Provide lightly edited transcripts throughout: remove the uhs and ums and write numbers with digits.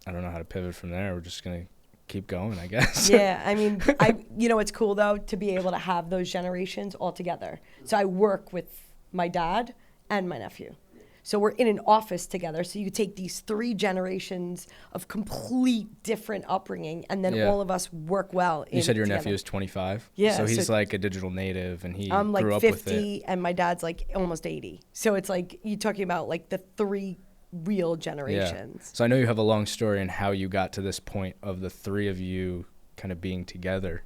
I don't know how to pivot from there. We're just going to keep going, I guess. Yeah, I mean, it's cool though to be able to have those generations all together. So I work with my dad and my nephew. So we're in an office together. So you take these 3 generations of complete different upbringing, and then all of us work well. You said your together. nephew is 25? Yeah. So he's like a digital native, and he I'm like grew up 50, with it. and my dad's like almost 80. So it's like you're talking about like the 3 real generations. Yeah. So I know you have a long story in how you got to this point of the 3 of you kind of being together.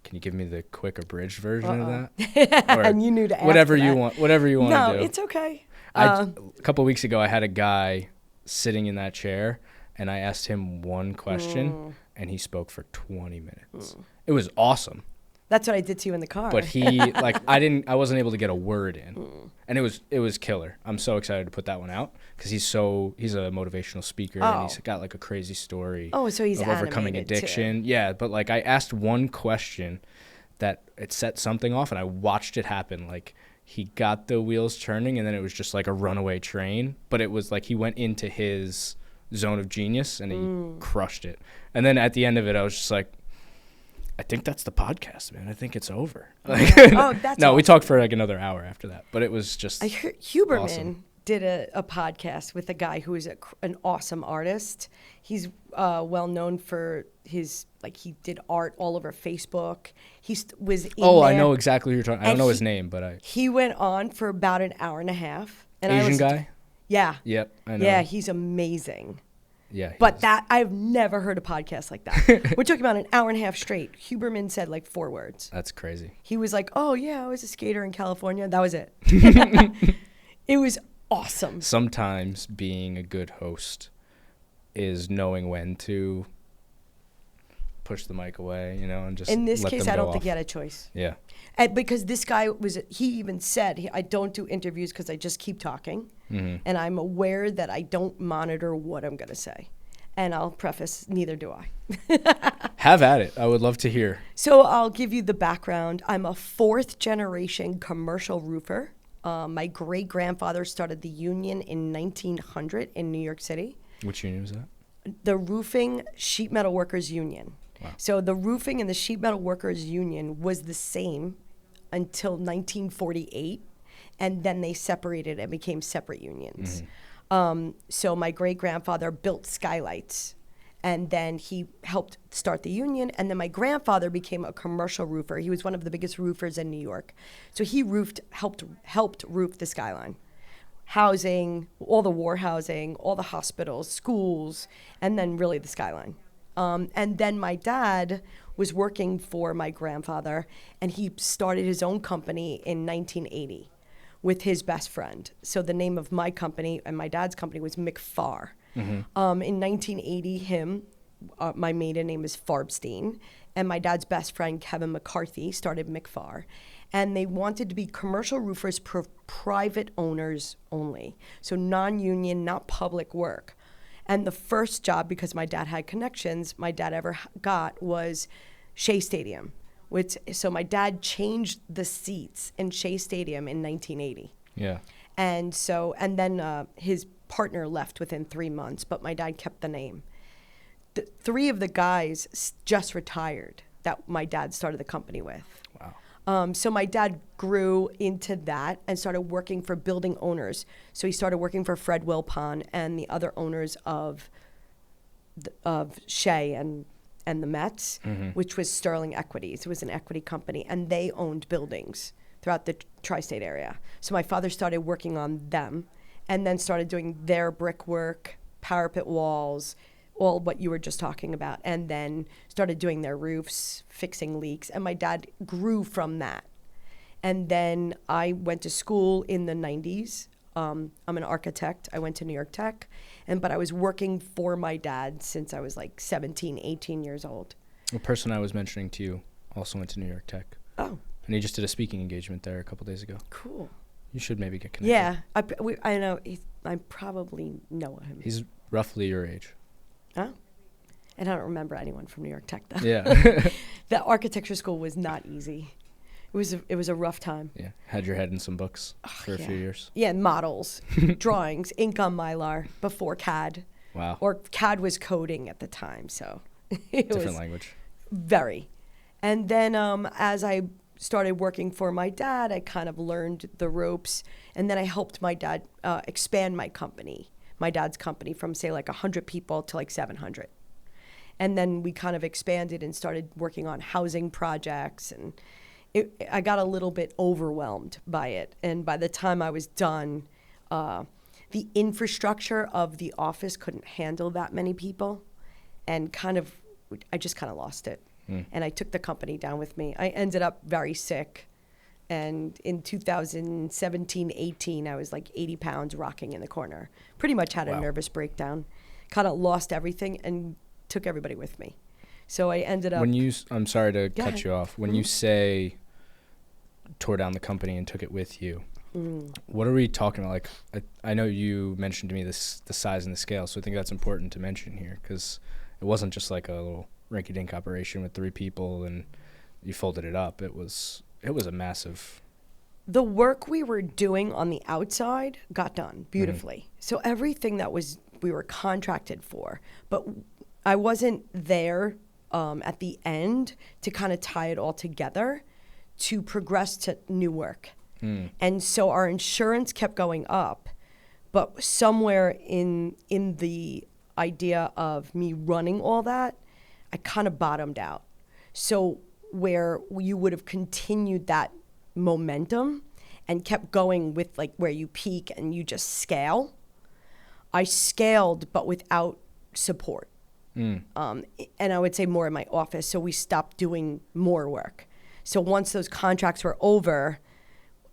Can you give me the quick abridged version of that? Or and you knew to ask whatever for you that. want. Whatever you want to do. No, it's okay. A couple of weeks ago, I had a guy sitting in that chair, and I asked him one question, and he spoke for 20 minutes. It was awesome. That's what I did to you in the car. But he, like, I wasn't able to get a word in, and it was killer. I'm so excited to put that one out because he's a motivational speaker, and he's got like a crazy story. Oh, so he's of overcoming animated addiction. too. Yeah, but like I asked one question that it set something off, and I watched it happen. Like he got the wheels turning, and then it was just like a runaway train. But it was like he went into his zone of genius, and he crushed it. And then at the end of it, I was just like, I think that's the podcast, man. I think it's over. Like, that's no, awesome. We talked for like another hour after that, but it was just I heard Huberman awesome. did a podcast with a guy who is an awesome artist. He's well known for his, like, he did art all over Facebook. He was in Oh, there. I know exactly who you're talking. I don't And know his name, but He went on for about an hour and a half. And Asian guy. Yeah. Yep, I know. Yeah, he's amazing. Yeah. But I've never heard a podcast like that. We're talking about an hour and a half straight. Huberman said like 4 words. That's crazy. He was like, oh, yeah, I was a skater in California. That was it. It was awesome. Sometimes being a good host is knowing when to push the mic away, and just in this let case, them I go don't think off. he had a choice. Yeah. And because this guy he even said, I don't do interviews because I just keep talking. Mm-hmm. And I'm aware that I don't monitor what I'm going to say. And I'll preface, neither do I. Have at it. I would love to hear. So I'll give you the background. I'm a 4th generation commercial roofer. My great-grandfather started the union in 1900 in New York City. Which union was that? The Roofing Sheet Metal Workers Union. Wow. So the Roofing and the Sheet Metal Workers Union was the same until 1948, and then they separated and became separate unions. So my great-grandfather built skylights, and then he helped start the union, and then my grandfather became a commercial roofer. He was one of the biggest roofers in New York. So he helped roof the skyline. Housing, all the war housing, all the hospitals, schools, and then really the skyline. And then my dad was working for my grandfather, and he started his own company in 1980 with his best friend. So the name of my company and my dad's company was McFar. In 1980, my maiden name is Farbstein, and my dad's best friend, Kevin McCarthy, started McFar. And they wanted to be commercial roofers for private owners only. So non-union, not public work. And the first job, because my dad had connections, my dad ever got was Shea Stadium. So my dad changed the seats in Shea Stadium in 1980. Yeah. And then his partner left within 3 months, but my dad kept the name. 3 of the guys just retired that my dad started the company with. Wow. So my dad grew into that and started working for building owners. So he started working for Fred Wilpon and the other owners of Shea and the Mets, which was Sterling Equities. It was an equity company, and they owned buildings throughout the tri-state area. So my father started working on them and then started doing their brickwork, parapet walls, all what you were just talking about, and then started doing their roofs, fixing leaks, and my dad grew from that. And then I went to school in the 90s. I'm an architect. I went to New York Tech, but I was working for my dad since I was like 17, 18 years old. The person I was mentioning to you also went to New York Tech. Oh. And he just did a speaking engagement there a couple days ago. Cool. You should maybe get connected. Yeah, I know. I probably know him. He's roughly your age. Oh. And I don't remember anyone from New York Tech, though. Yeah. The architecture school was not easy. It was a rough time. Yeah. Had your head in some books for a few years. Yeah, models, drawings, ink on Mylar before CAD. Wow. Or CAD was coding at the time, so it Different was language. very. And then as I started working for my dad, I kind of learned the ropes. And then I helped my dad expand my dad's company, from, say, like 100 people to like 700. And then we kind of expanded and started working on housing projects. And I got a little bit overwhelmed by it. And by the time I was done, the infrastructure of the office couldn't handle that many people. And I just kind of lost it. And I took the company down with me. I ended up very sick. And in 2017, 18, I was like 80 pounds rocking in the corner. Pretty much had a nervous breakdown. Kind of lost everything and took everybody with me. So I ended up... I'm sorry to cut you off. When you say tore down the company and took it with you, what are we talking about? Like, I know you mentioned to me the size and the scale, so I think that's important to mention here, because it wasn't just like a little rinky-dink operation with 3 people and you folded it up. It was a massive... The work we were doing on the outside got done beautifully. So everything that we were contracted for, but I wasn't there at the end to kind of tie it all together to progress to new work. And so our insurance kept going up, but somewhere in the idea of me running all that, I kind of bottomed out. So where you would have continued that momentum and kept going with like where you peak and you just scale, I scaled but without support. And I would say more in my office. So we stopped doing more work. So once those contracts were over,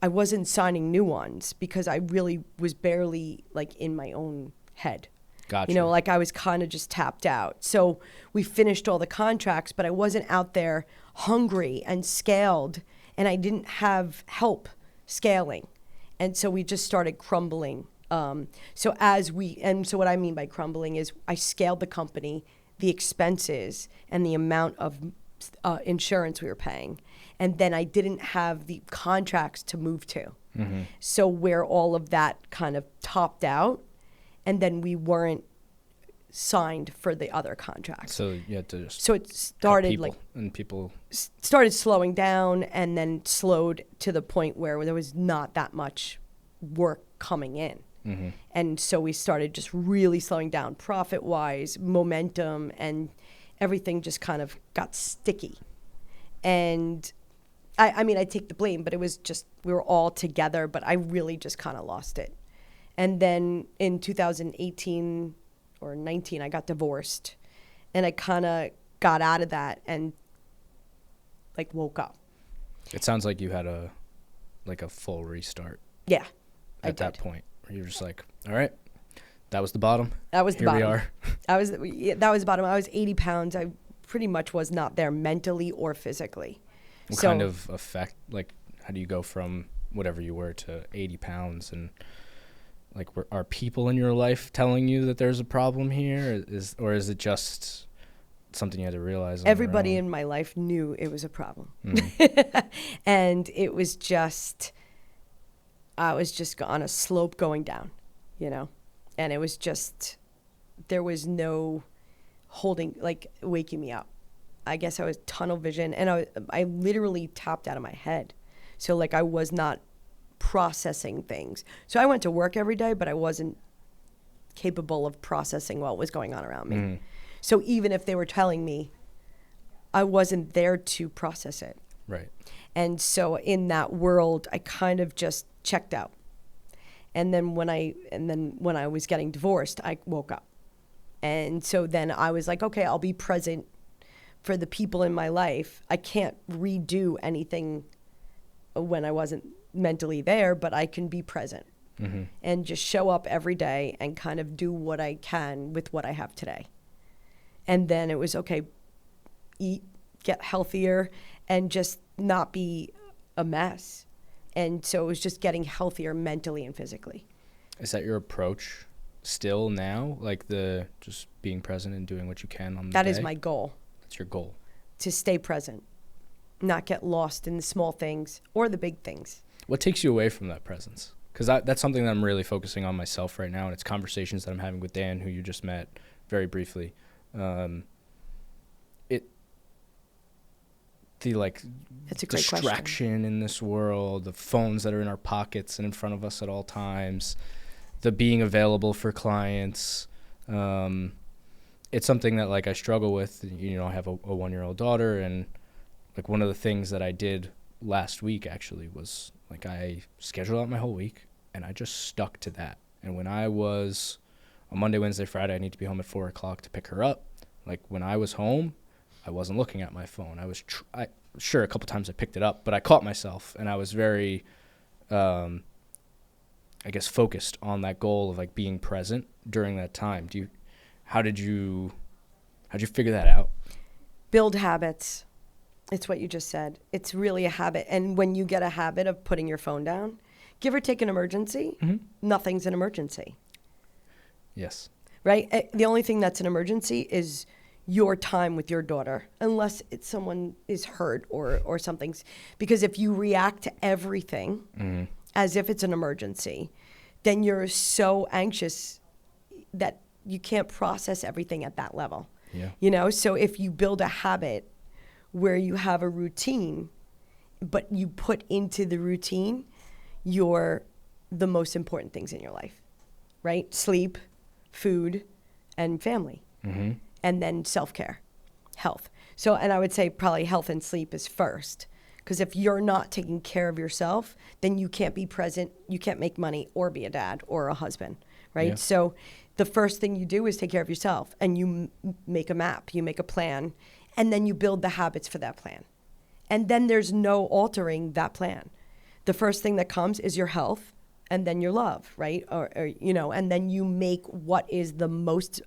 I wasn't signing new ones because I really was barely like in my own head. Gotcha. You know, like I was kind of just tapped out. So we finished all the contracts, but I wasn't out there hungry and scaled, and I didn't have help scaling. And so we just started crumbling. So what I mean by crumbling is I scaled the company, the expenses, and the amount of insurance we were paying. And then I didn't have the contracts to move to. So where all of that kind of topped out, and then we weren't signed for the other contracts. So you had to just so it started started slowing down, and then slowed to the point where there was not that much work coming in. And so we started just really slowing down profit-wise, momentum, and everything just kind of got sticky. And I mean, I take the blame, but it was just, we were all together, but I really just kind of lost it. And then in 2018 or 19, I got divorced, and I kind of got out of that and like woke up. It sounds like you had a full restart. Yeah, at that point, where you're just like, all right, that was the bottom. That was the bottom. Here we are. That was the bottom. I was 80 pounds. I pretty much was not there mentally or physically. What kind of effect, like, how do you go from whatever you were to 80 pounds? And like, are people in your life telling you that there's a problem here? Or is it just something you had to realize? Everybody in my life knew it was a problem. And it was just, I was just on a slope going down, you know? And it was just, there was no waking me up. I guess I was tunnel vision, and I literally tapped out of my head. So like I was not processing things. So I went to work every day, but I wasn't capable of processing what was going on around me. So even if they were telling me, I wasn't there to process it. Right. And so in that world, I kind of just checked out. And then when I was getting divorced, I woke up. And so then I was like, okay, I'll be present for the people in my life. I can't redo anything when I wasn't mentally there, but I can be present and just show up every day and kind of do what I can with what I have today. And then it was, okay, eat, get healthier, and just not be a mess. And so it was just getting healthier mentally and physically. Is that your approach still now? Like just being present and doing what you can on the day? That is my goal. That's your goal. To stay present, not get lost in the small things or the big things. What takes you away from that presence? because that's something that I'm really focusing on myself right now, and it's conversations that I'm having with Dan, who you just met very briefly. The That's a great distraction question. in this world, the phones that are in our pockets and in front of us at all times, the being available for clients. It's something that like I struggle with. You know, I have a 1-year-old daughter, and like one of the things that I did last week actually was like I scheduled out my whole week and I just stuck to that. And when I was on Monday, Wednesday, Friday, I need to be home at 4:00 to pick her up. Like when I was home, I wasn't looking at my phone. I was sure a couple times I picked it up, but I caught myself, and I was very, I guess, focused on that goal of like being present during that time. How'd you figure that out? Build habits. It's what you just said. It's really a habit. And when you get a habit of putting your phone down, give or take an emergency, nothing's an emergency. Yes. Right? The only thing that's an emergency is your time with your daughter, unless someone is hurt or something's. Because if you react to everything as if it's an emergency, then you're so anxious that you can't process everything at that level. Yeah. You know, so if you build a habit where you have a routine, but you put into the routine the most important things in your life, right? Sleep, food, and family. And then self-care, health. So, and I would say probably health and sleep is first. Because if you're not taking care of yourself, then you can't be present, you can't make money or be a dad or a husband, right? Yeah. So the first thing you do is take care of yourself, and you make a map, you make a plan, and then you build the habits for that plan. And then there's no altering that plan. The first thing that comes is your health, and then your love, right? Or you know, and then you make what is the most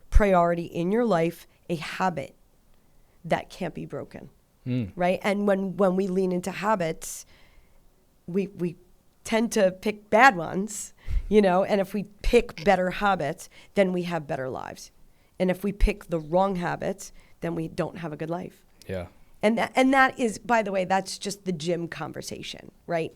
priority in your life a habit that can't be broken, right? And when we lean into habits, we tend to pick bad ones, you know, and if we pick better habits, then we have better lives. And if we pick the wrong habits, then we don't have a good life. Yeah. And that is, by the way, that's just the gym conversation, right?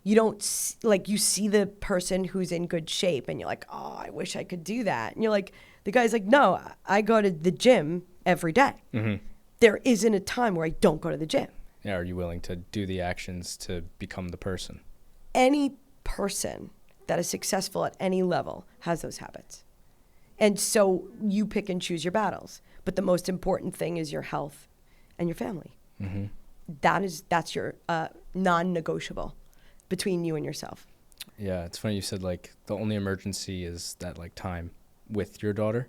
You don't, you see the person who's in good shape and you're like, oh, I wish I could do that. And you're like, the guy's like, no, I go to the gym every day. There isn't a time where I don't go to the gym. Yeah. Are you willing to do the actions to become the person? Any person that is successful at any level has those habits. And so you pick and choose your battles. But the most important thing is your health and your family. That's your non-negotiable between you and yourself. Yeah, it's funny you said like the only emergency is that like time with your daughter.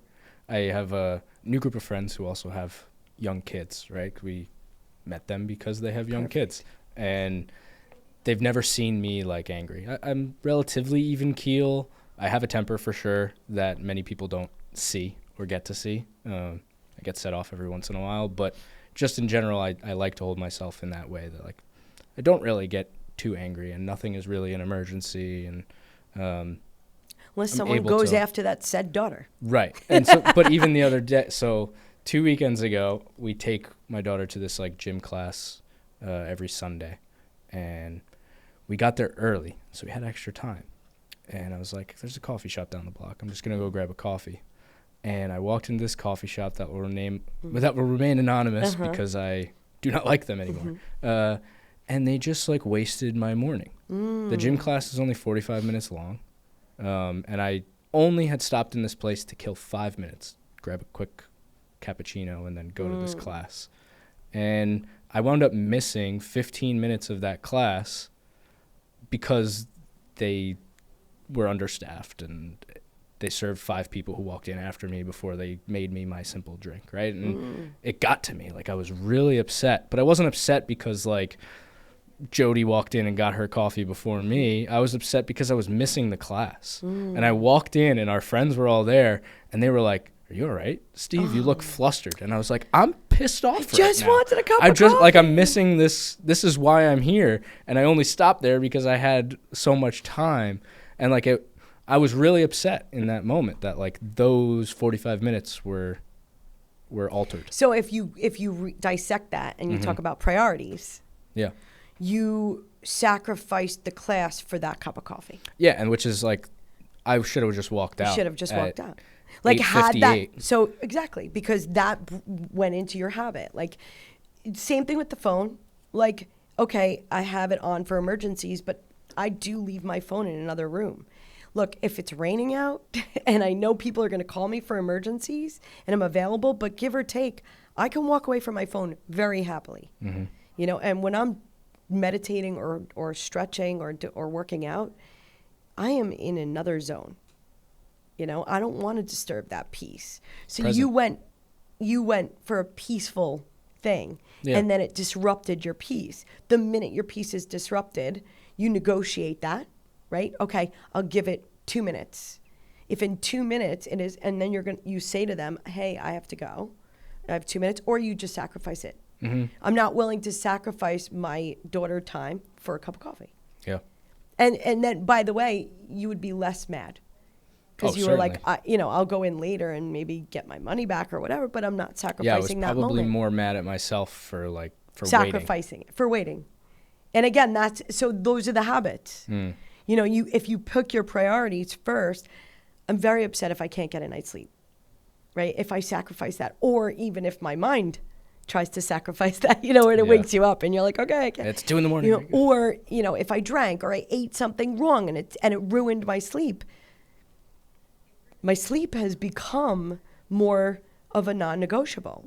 I have a new group of friends who also have young kids, right? We met them because they have young kids, and they've never seen me like angry. I'm relatively even keel. I have a temper for sure that many people don't see or get to see. I get set off every once in a while, but just in general, I like to hold myself in that way that like I don't really get too angry, and nothing is really an emergency, and unless someone goes after that said daughter. Right. And so, but even the other day, so 2 weekends ago, we take my daughter to this like gym class every Sunday, and we got there early, so we had extra time. And I was like, there's a coffee shop down the block. I'm just going to go grab a coffee. And I walked into this coffee shop that will remain anonymous because I do not like them anymore. And they just like wasted my morning. The gym class is only 45 minutes long. And I only had stopped in this place to kill 5 minutes, grab a quick cappuccino, and then go to this class. And I wound up missing 15 minutes of that class because they were understaffed and they served 5 people who walked in after me before they made me my simple drink, right? And it got to me. Like, I was really upset. But I wasn't upset because, like, Jody walked in and got her coffee before me. I was upset because I was missing the class. And I walked in, and our friends were all there, and they were like, "Are you all right, Steve? You look flustered." And I was like, "I'm pissed off right now. Just wanted a cup of coffee. Like, I'm missing this. This is why I'm here." And I only stopped there because I had so much time. And, like, I was really upset in that moment that, like, those 45 minutes were altered. So if you dissect that and you talk about priorities, yeah, you sacrificed the class for that cup of coffee. Yeah, and which is like, I should have just walked out. Should have just walked out. Like had that. 8:58. So exactly, because that went into your habit. Like same thing with the phone. Like, okay, I have it on for emergencies, but I do leave my phone in another room. Look, if it's raining out and I know people are going to call me for emergencies and I'm available, but give or take, I can walk away from my phone very happily. Mm-hmm. You know, and when I'm meditating or stretching or working out, I am in another zone. You know, I don't want to disturb that peace. So Present. you went for a peaceful thing, and then it disrupted your peace. The minute your peace is disrupted, you negotiate that, right? Okay, I'll give it 2 minutes. If in 2 minutes it is, and then you say to them, hey, I have to go. I have 2 minutes, or you just sacrifice it. Mm-hmm. I'm not willing to sacrifice my daughter time for a cup of coffee. Yeah. And then, by the way, you would be less mad. Because you certainly. were like, I'll go in later and maybe get my money back or whatever, but I'm not sacrificing that moment. Yeah, I was probably more mad at myself for sacrificing it, for waiting. And again, so those are the habits. Mm. You know, if you pick your priorities first, I'm very upset if I can't get a night's sleep, right? If I sacrifice that, or even if my mind tries to sacrifice that, and it wakes you up and you're like, okay, I can't. It's 2 a.m. Or, if I drank or I ate something wrong and it ruined my sleep. My sleep has become more of a non-negotiable.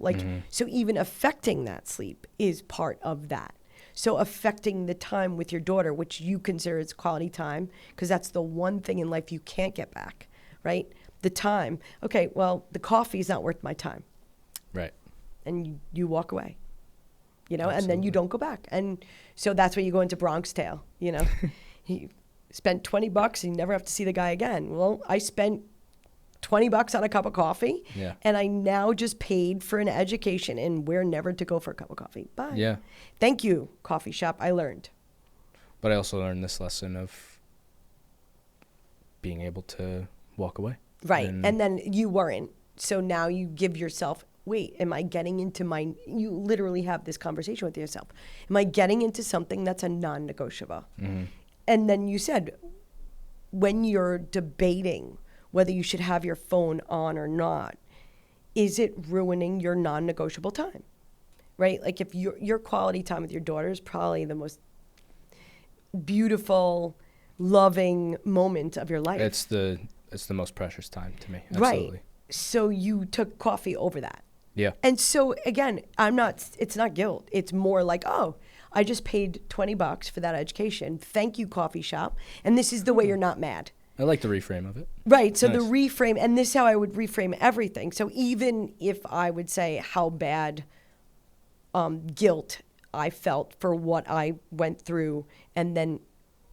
So even affecting that sleep is part of that. So affecting the time with your daughter, which you consider as quality time, because that's the one thing in life you can't get back, right? The time. Okay, well, the coffee is not worth my time. Right. And you walk away, Absolutely. and then you don't go back. And so that's where you go into Bronx Tale, You spent $20 and you never have to see the guy again. Well, I spent $20 on a cup of coffee, and I now just paid for an education in where never to go for a cup of coffee. Bye. Yeah. Thank you, coffee shop. I learned. But I also learned this lesson of being able to walk away. Right. And then you weren't. So now you give yourself, wait, am I getting into you literally have this conversation with yourself. Am I getting into something that's a non-negotiable? Mm-hmm. And then you said, when you're debating whether you should have your phone on or not, is it ruining your non-negotiable time, right? Like if your quality time with your daughter is probably the most beautiful, loving moment of your life. It's the most precious time to me. Absolutely. Right. So you took coffee over that. Yeah. And so again, it's not guilt. It's more like, oh, I just paid $20 for that education. Thank you, coffee shop. And this is the way you're not mad. I like the reframe of it. Right. So Nice. the reframe, and this is how I would reframe everything. So even if I would say how bad guilt I felt for what I went through and then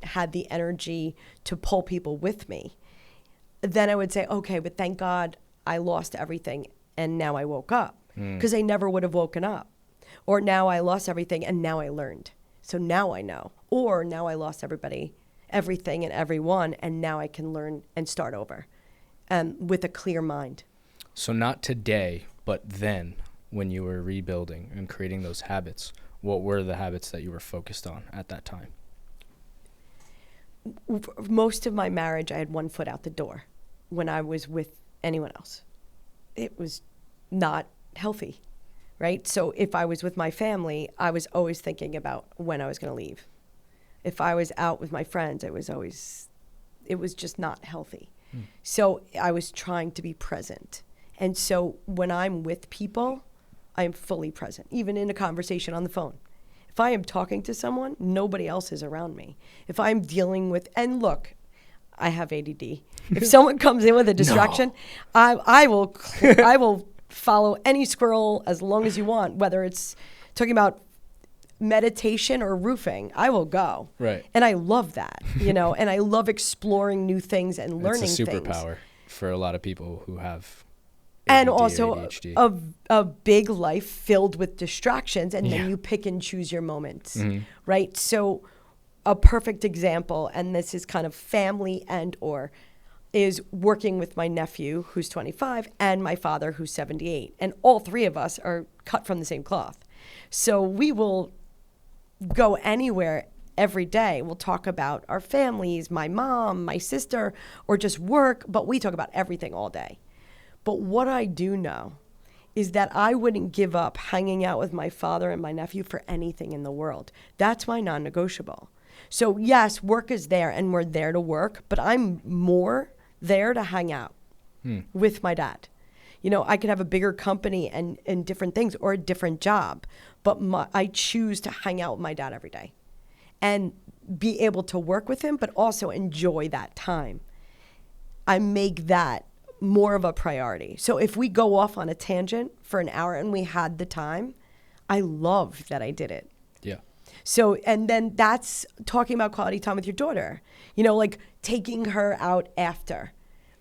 had the energy to pull people with me, then I would say, okay, but thank God I lost everything and now I woke up, because I never would have woken up. Or now I lost everything and now I learned. So now I know. Or now I lost everything and everyone, and now I can learn and start over with a clear mind. So not today, but then when you were rebuilding and creating those habits, what were the habits that you were focused on at that time? Most of my marriage, I had one foot out the door when I was with anyone else. It was not healthy, right? So if I was with my family, I was always thinking about when I was going to leave. If I was out with my friends, it was just not healthy. So I was trying to be present. And so when I'm with people, I am fully present, even in a conversation on the phone. If I am talking to someone, nobody else is around me. If I'm dealing with, and look, I have ADD. If someone comes in with a distraction, I will follow any squirrel as long as you want, whether it's talking about meditation or roofing, I will go. Right. And I love that, and I love exploring new things and learning things. It's a superpower for a lot of people who have ADD, and or also ADHD. a big life filled with distractions, and then you pick and choose your moments, right? So a perfect example, and this is kind of family is working with my nephew who's 25 and my father who's 78. And all three of us are cut from the same cloth. So we will go anywhere every day. We'll talk about our families, my mom, my sister, or just work, but we talk about everything all day. But what I do know is that I wouldn't give up hanging out with my father and my nephew for anything in the world. That's my non-negotiable. So yes, work is there and we're there to work, but I'm more there to hang out with my dad. You know, I could have a bigger company and different things or a different job, but I choose to hang out with my dad every day and be able to work with him, but also enjoy that time. I make that more of a priority. So if we go off on a tangent for an hour and we had the time, I love that I did it. Yeah. So, and then that's talking about quality time with your daughter, you know, like taking her out after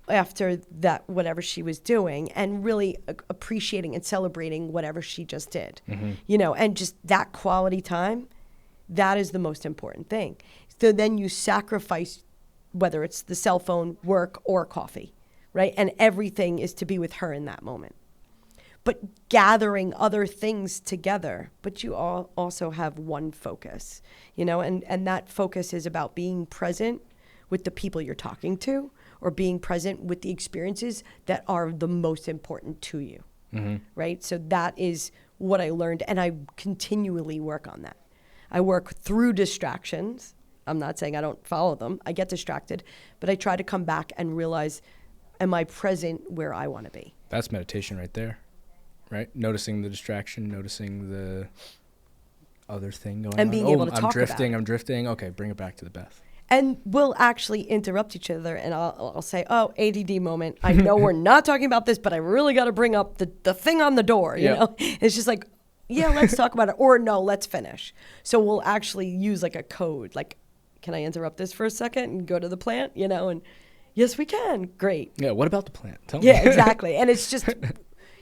that, whatever she was doing, and really appreciating and celebrating whatever she just did, you know, and just that quality time, that is the most important thing. So then you sacrifice, whether it's the cell phone, work, or coffee, right? And everything is to be with her in that moment. But gathering other things together, but you all also have one focus, you know, and that focus is about being present with the people you're talking to, or being present with the experiences that are the most important to you, right? So that is what I learned, and I continually work on that. I work through distractions. I'm not saying I don't follow them. I get distracted, but I try to come back and realize, am I present where I want to be? That's meditation right there, right? Noticing the distraction, noticing the other thing going on. And being able to talk about it. I'm drifting. Okay, bring it back to the Beth. And we'll actually interrupt each other, and I'll say, oh, ADD moment. I know we're not talking about this, but I really got to bring up the thing on the door, you know? It's just like, yeah, let's talk about it. Or no, let's finish. So we'll actually use like a code. Like, can I interrupt this for a second and go to the plant, you know? And yes, we can. Great. Yeah, what about the plant? Tell me. Yeah, exactly. And it's just,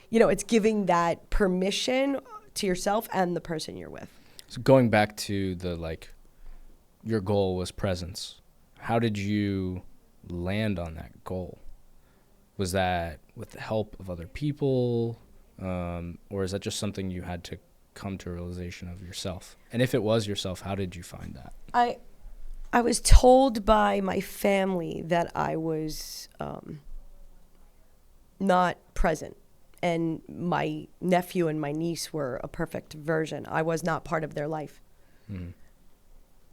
you know, it's giving that permission to yourself and the person you're with. So going back to the, like, your goal was presence. How did you land on that goal? Was that with the help of other people? Or is that just something you had to come to a realization of yourself? And if it was yourself, how did you find that? I was told by my family that I was not present. And my nephew and my niece were a perfect version. I was not part of their life.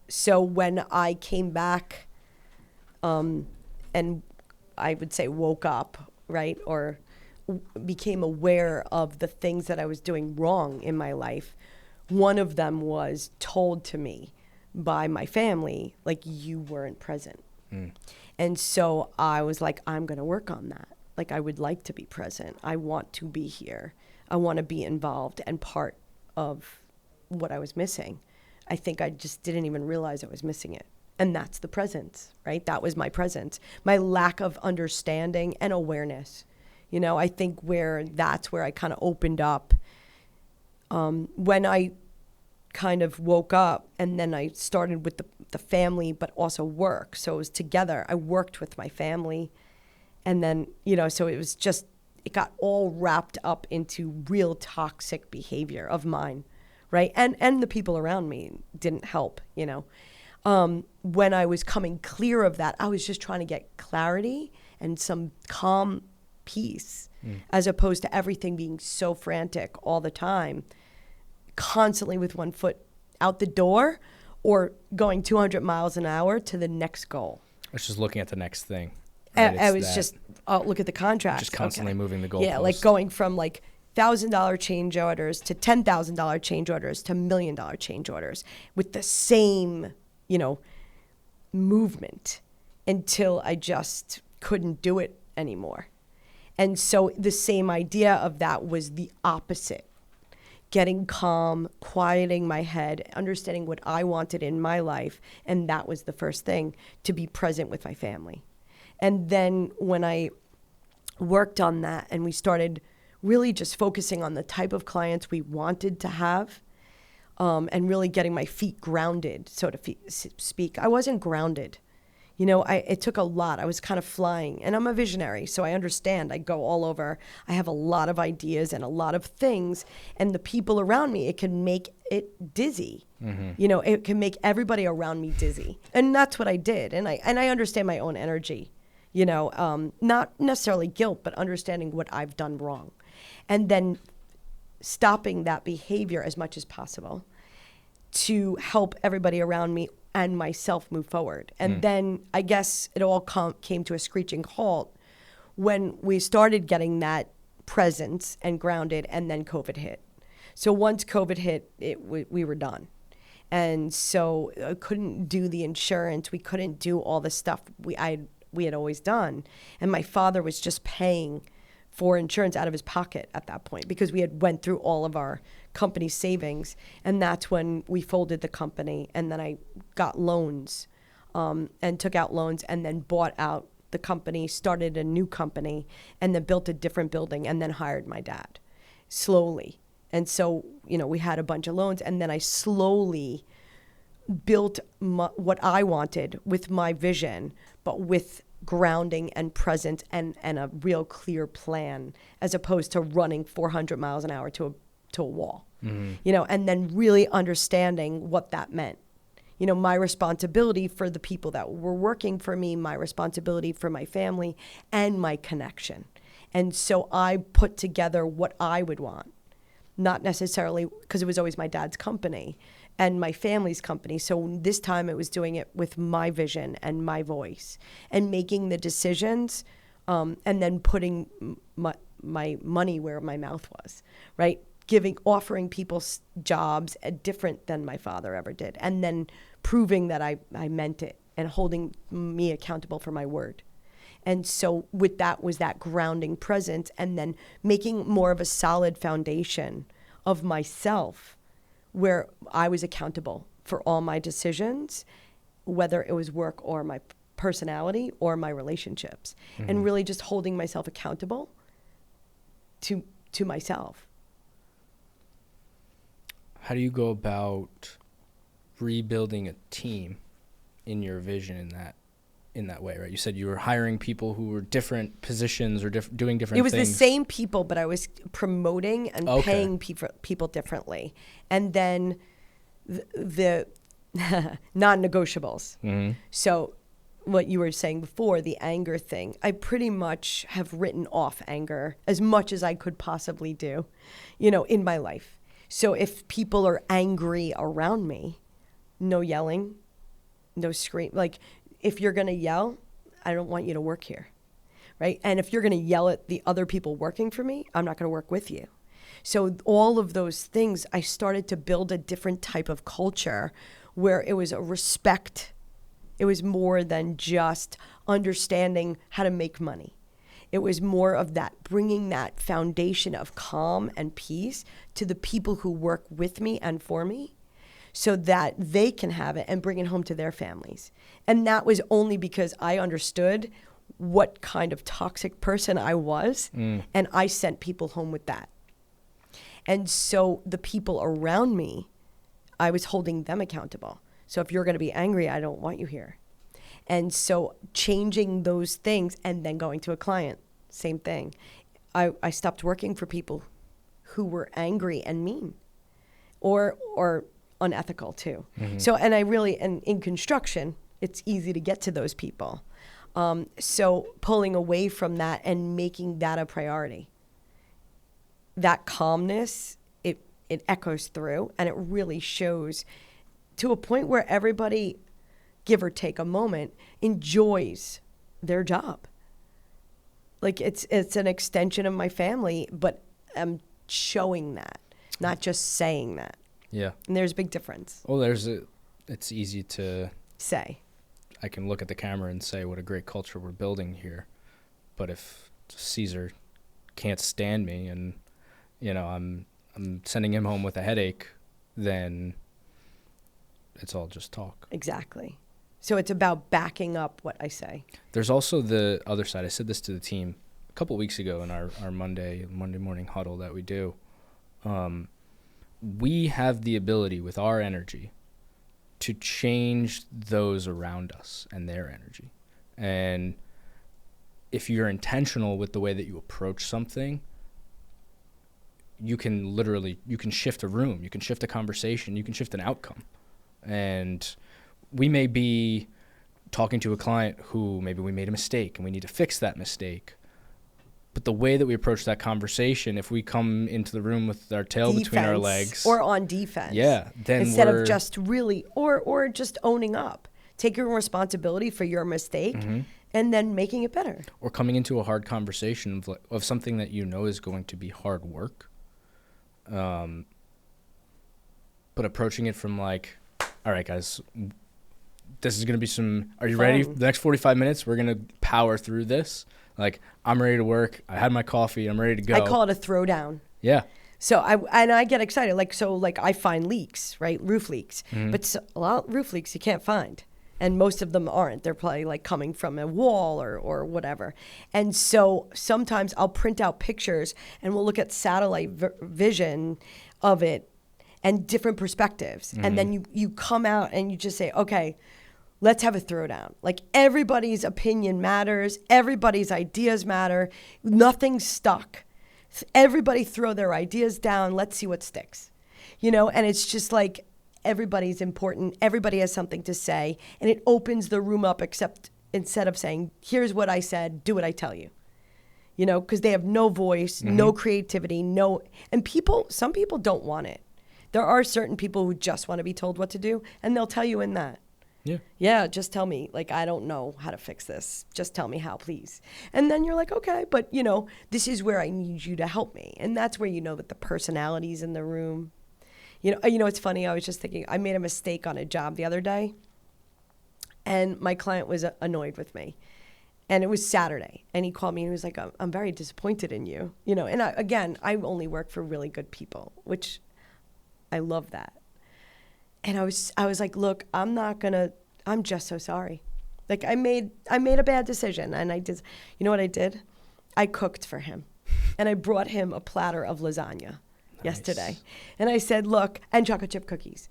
So when I came back, and I would say woke up, right, or became aware of the things that I was doing wrong in my life, one of them was told to me by my family, like, you weren't present. And so I was like, I'm going to work on that. Like, I would like to be present. I want to be here. I want to be involved and part of what I was missing. I think I just didn't even realize I was missing it. And that's the presence, right? That was my presence. My lack of understanding and awareness. You know, I think that's where I kind of opened up. When I kind of woke up, and then I started with the family, but also work. So it was together. I worked with my family. And then, you know, so it was just, it got all wrapped up into real toxic behavior of mine. Right. And the people around me didn't help, you know. When I was coming clear of that, I was just trying to get clarity and some calm peace, as opposed to everything being so frantic all the time, constantly with one foot out the door or going 200 miles an hour to the next goal. I was just looking at the next thing. Right? I was just, look at the contract. Just constantly moving the goalpost. Yeah, like going from like $1,000 change orders to $10,000 change orders to $1 million change orders with the same, you know, movement until I just couldn't do it anymore. And so the same idea of that was the opposite. Getting calm, quieting my head, understanding what I wanted in my life. And that was the first thing, to be present with my family. And then when I worked on that and we started really just focusing on the type of clients we wanted to have, and really getting my feet grounded, so to speak. I wasn't grounded. You know, it took a lot. I was kind of flying, and I'm a visionary, so I understand. I go all over. I have a lot of ideas and a lot of things, and the people around me, it it dizzy. You know, it can make everybody around me dizzy. And that's what I did. And I understand my own energy, you know, not necessarily guilt, but understanding what I've done wrong. And then stopping that behavior as much as possible to help everybody around me and myself move forward. And then I guess it all came to a screeching halt when we started getting that presence and grounded, and then COVID hit. So once COVID hit, we were done. And so I couldn't do the insurance. We couldn't do all the stuff we had always done. And my father was just paying for insurance out of his pocket at that point because we had went through all of our company savings. And that's when we folded the company. And then I got loans and took out loans and then bought out the company, started a new company, and then built a different building and then hired my dad slowly. And so, you know, we had a bunch of loans, and then I slowly built what I wanted with my vision, but with grounding and presence and a real clear plan, as opposed to running 400 miles an hour to a wall, you know, and then really understanding what that meant. You know, my responsibility for the people that were working for me, my responsibility for my family, and my connection. And so I put together what I would want, not necessarily because it was always my dad's company and my family's company. So this time it was doing it with my vision and my voice and making the decisions and then putting my money where my mouth was, right? Offering people jobs different than my father ever did. And then proving that I meant it and holding me accountable for my word. And so with that was that grounding presence, and then making more of a solid foundation of myself where I was accountable for all my decisions, whether it was work or my personality or my relationships, and really just holding myself accountable to myself. How do you go about rebuilding a team in your vision in that way, right? You said you were hiring people who were different positions or doing different things. It was the same people, but I was promoting and paying people differently. And then the non-negotiables. So what you were saying before, the anger thing, I pretty much have written off anger as much as I could possibly do, you know, in my life. So if people are angry around me, no yelling, no scream. Like, if you're going to yell, I don't want you to work here, right? And if you're going to yell at the other people working for me, I'm not going to work with you. So all of those things, I started to build a different type of culture where it was a respect. It was more than just understanding how to make money. It was more of that, bringing that foundation of calm and peace to the people who work with me and for me, so that they can have it and bring it home to their families. And that was only because I understood what kind of toxic person I was, and I sent people home with that. And so the people around me, I was holding them accountable. So if you're going to be angry, I don't want you here. And so changing those things and then going to a client, same thing. I stopped working for people who were angry and mean or unethical too. So, and in construction, it's easy to get to those people. So pulling away from that and making that a priority. That calmness, it echoes through, and it really shows to a point where everybody, give or take a moment, enjoys their job. Like it's an extension of my family, but I'm showing that, not just saying that. Yeah. And there's a big difference. Well, it's easy to say. I can look at the camera and say what a great culture we're building here. But if Caesar can't stand me and, you know, I'm sending him home with a headache, then it's all just talk. Exactly. So it's about backing up what I say. There's also the other side. I said this to the team a couple weeks ago in our Monday morning huddle that we do. We have the ability with our energy to change those around us and their energy. And if you're intentional with the way that you approach something, you can shift a room, you can shift a conversation, you can shift an outcome. And we may be talking to a client who maybe we made a mistake and we need to fix that mistake. But the way that we approach that conversation, if we come into the room with our tail between our legs, or on defense, then instead of just really, or just owning up, taking responsibility for your mistake, and then making it better. Or coming into a hard conversation of something that you know is going to be hard work, but approaching it from like, all right, guys, this is going to be some, are you ready? The next 45 minutes, we're going to power through this. Like, I'm ready to work. I had my coffee. I'm ready to go. I call it a throwdown. Yeah. So I get excited. Like I find leaks, right? Roof leaks. But a lot of roof leaks you can't find. And most of them aren't. They're probably like coming from a wall or whatever. And so sometimes I'll print out pictures and we'll look at satellite vision of it and different perspectives. And then you come out and you just say, okay, let's have a throwdown. Like, everybody's opinion matters. Everybody's ideas matter. Nothing's stuck. Everybody throw their ideas down. Let's see what sticks. And it's just like, everybody's important. Everybody has something to say. And it opens the room up, except instead of saying, here's what I said, do what I tell you. Because they have no voice, no creativity, and some people don't want it. There are certain people who just want to be told what to do, and they'll tell you in that. Yeah, just tell me. Like, I don't know how to fix this. Just tell me how, please. And then you're like, okay, but, this is where I need you to help me. And that's where that the personalities in the room. It's funny. I was just thinking, I made a mistake on a job the other day, and my client was annoyed with me. And it was Saturday, and he called me and he was like, I'm very disappointed in you. And I only work for really good people, which I love that. And I was like, look, I'm just so sorry. Like, I made a bad decision, and I did. You know what I did? I cooked for him, and I brought him a platter of lasagna yesterday. And I said, look, and chocolate chip cookies.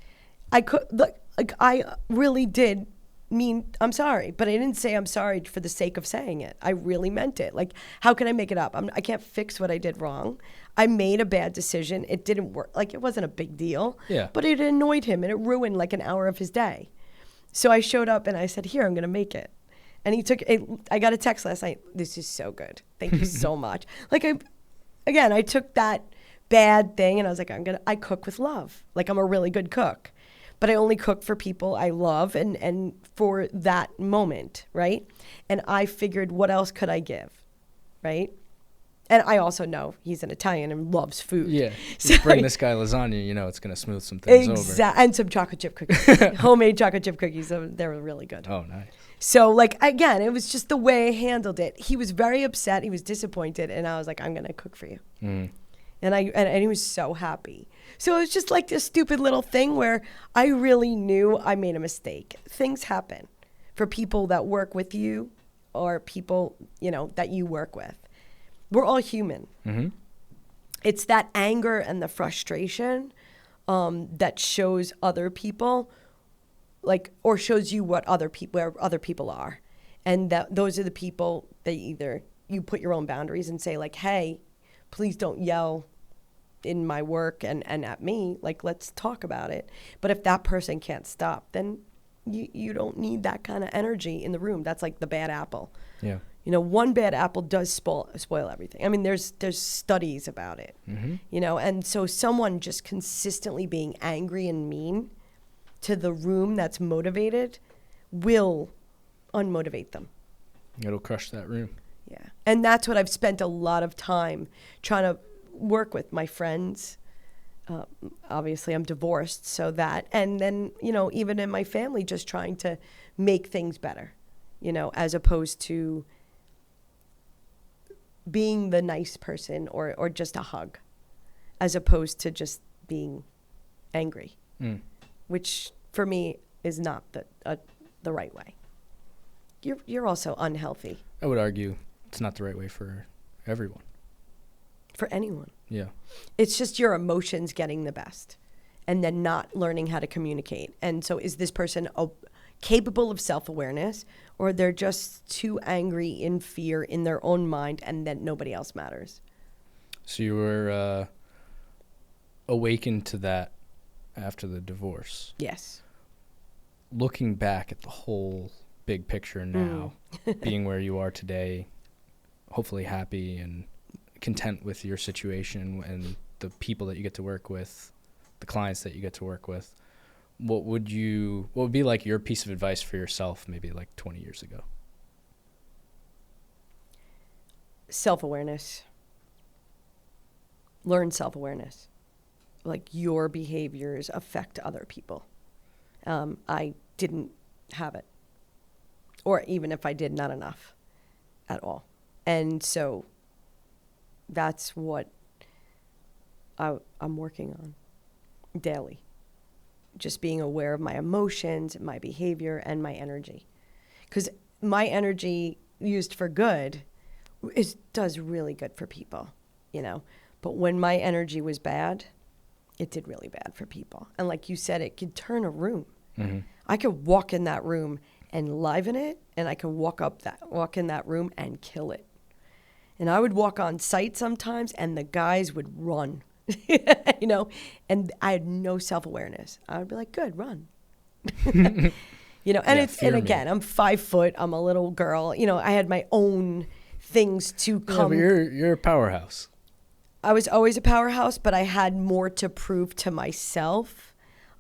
I really did mean I'm sorry, but I didn't say I'm sorry for the sake of saying it. I really meant it. Like, how can I make it up? I can't fix what I did wrong. I made a bad decision. It didn't work. Like, it wasn't a big deal. Yeah. But it annoyed him, and it ruined like an hour of his day. So I showed up and I said, here, I'm going to make it. And he took it. I got a text last night. This is so good. Thank you so much. Like, I took that bad thing and I was like, I cook with love. Like, I'm a really good cook. But I only cook for people I love and for that moment, right? And I figured, what else could I give, right? And I also know he's an Italian and loves food. Yeah. So bring this guy lasagna, it's going to smooth some things over. And some chocolate chip cookies. Homemade chocolate chip cookies. They're really good. Oh, nice. So, like, again, it was just the way I handled it. He was very upset. He was disappointed. And I was like, I'm going to cook for you. And he was so happy. So it was just like this stupid little thing where I really knew I made a mistake. Things happen for people that work with you or people, that you work with. We're all human. It's that anger and the frustration that shows other people, or shows you what where other people are. And that those are the people that either you put your own boundaries and say, like, hey, please don't yell in my work and at me. Like, let's talk about it. But if that person can't stop, then you don't need that kind of energy in the room. That's like the bad apple. Yeah. One bad apple does spoil everything. I mean, there's studies about it, and so someone just consistently being angry and mean to the room that's motivated will unmotivate them. It'll crush that room. Yeah. And that's what I've spent a lot of time trying to work with my friends. Obviously, I'm divorced, so that, and then, even in my family, just trying to make things better, as opposed to being the nice person or just a hug, as opposed to just being angry, which for me is not the right way. You're also unhealthy. I would argue it's not the right way for everyone. For anyone. Yeah. It's just your emotions getting the best and then not learning how to communicate. And so is this person capable of self-awareness, or they're just too angry in fear in their own mind and then nobody else matters? So you were awakened to that after the divorce. Yes. Looking back at the whole big picture now, being where you are today, hopefully happy and content with your situation and the people that you get to work with, the clients that you get to work with, what would be like your piece of advice for yourself maybe like 20 years ago? Self-awareness. Learn self-awareness. Like, your behaviors affect other people. I didn't have it. Or even if I did, not enough at all. And so that's what I'm working on daily. Just being aware of my emotions, my behavior, and my energy. Because my energy used for good does really good for people, you know. But when my energy was bad, it did really bad for people. And like you said, it could turn a room. Mm-hmm. I could walk in that room and liven it, and I could walk in that room and kill it. And I would walk on site sometimes, and the guys would run, you know, and I had no self-awareness. I would be like, good, run. You know, and and again, I'm 5 foot, I'm a little girl, you know, I had my own things to come. Yeah, but you're a powerhouse. I was always a powerhouse, but I had more to prove to myself,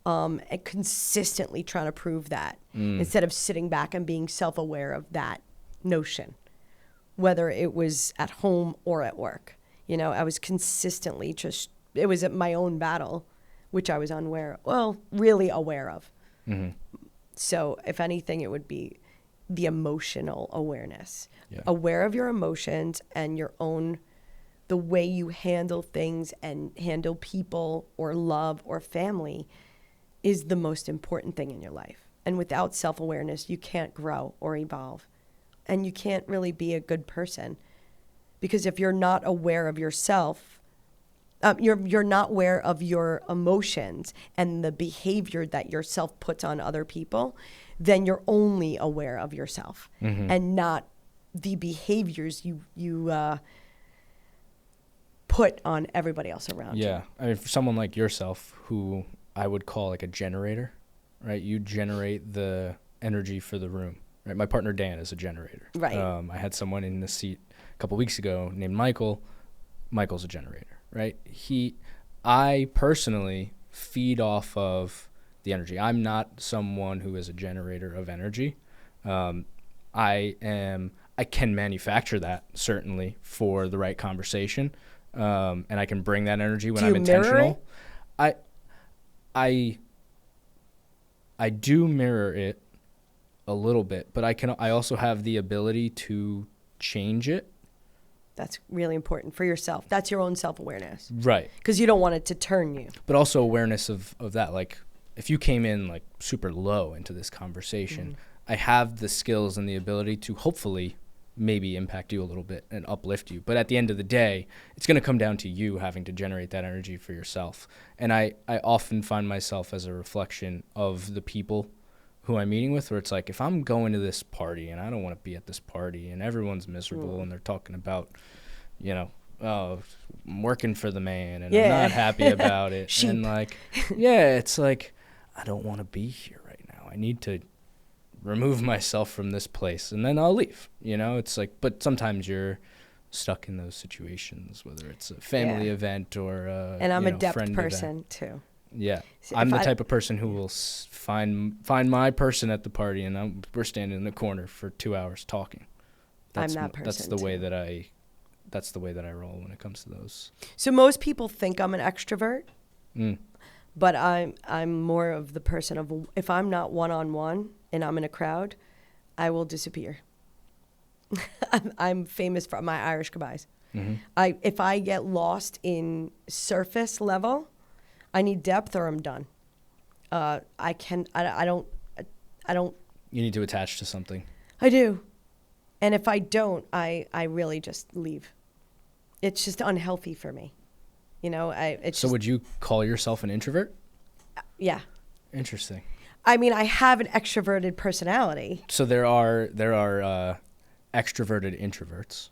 and consistently trying to prove that instead of sitting back and being self-aware of that notion, whether it was at home or at work. You know, I was consistently it was my own battle, which I was really aware of. Mm-hmm. So if anything, it would be the emotional awareness, aware of your emotions and the way you handle things and handle people or love or family is the most important thing in your life. And without self-awareness, you can't grow or evolve. And you can't really be a good person. Because if you're not aware of yourself, you're not aware of your emotions and the behavior that yourself puts on other people, then you're only aware of yourself and not the behaviors you put on everybody else around you. Yeah. I mean, for someone like yourself, who I would call like a generator, right? You generate the energy for the room, right? My partner, Dan, is a generator. Right. I had someone in the seat a couple weeks ago named Michael. Michael's a generator, right? I personally feed off of the energy. I'm not someone who is a generator of energy. I can manufacture that, certainly, for the right conversation. And I can bring that energy when I'm intentional. I do mirror it a little bit, but I also have the ability to change it. That's really important for yourself. That's your own self-awareness. Right. Because you don't want it to turn you. But also awareness of that. Like, if you came in like super low into this conversation, I have the skills and the ability to hopefully maybe impact you a little bit and uplift you. But at the end of the day, it's going to come down to you having to generate that energy for yourself. And I often find myself as a reflection of the people who I'm meeting with, where it's like, if I'm going to this party and I don't want to be at this party and everyone's miserable and they're talking about, you know, oh, I'm working for the man and I'm not happy about it. Sheep. And like, it's like, I don't want to be here right now. I need to remove myself from this place and then I'll leave. You know, it's like, but sometimes you're stuck in those situations, whether it's a family event or and I'm a depth friend person event. too. Yeah, so I'm the type of person who will find my person at the party, and we're standing in the corner for 2 hours talking. I'm that person. That's the way that I roll when it comes to those. So most people think I'm an extrovert, but I'm more of the person of, if I'm not one-on-one and I'm in a crowd, I will disappear. I'm famous for my Irish goodbyes. If I get lost in surface level, I need depth or I'm done. I don't. You need to attach to something. I do. And if I don't, I really just leave. It's just unhealthy for me. You know, would you call yourself an introvert? Yeah. Interesting. I mean, I have an extroverted personality. So there are extroverted introverts.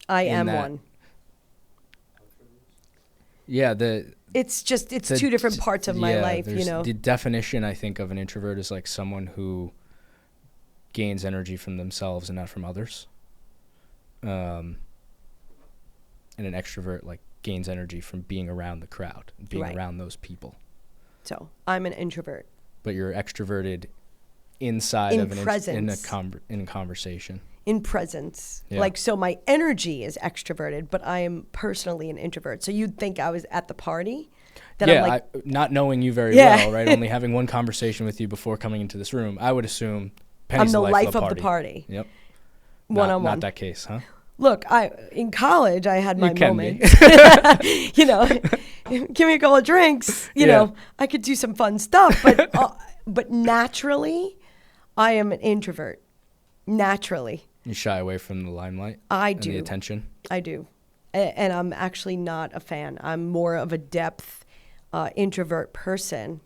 I am one. Yeah, It's two different parts of my life, you know. The definition, I think, of an introvert is like someone who gains energy from themselves and not from others. And an extrovert like gains energy from being around the crowd, being around those people. So I'm an introvert. But you're extroverted inside of in conversation. In presence. Yeah. Like, so my energy is extroverted, but I am personally an introvert. So you'd think I was at the party. That yeah, I'm like, not knowing you very well, right? Only having one conversation with you before coming into this room, I would assume Penny's I'm the life of the party. Yep. One-on-one. Not that case, huh? Look, in college, I had my moments. You know, give me a couple of drinks. You know, I could do some fun stuff. But naturally, I am an introvert. Naturally. You shy away from the limelight? I do. The attention? I do. And I'm actually not a fan. I'm more of a depth introvert person.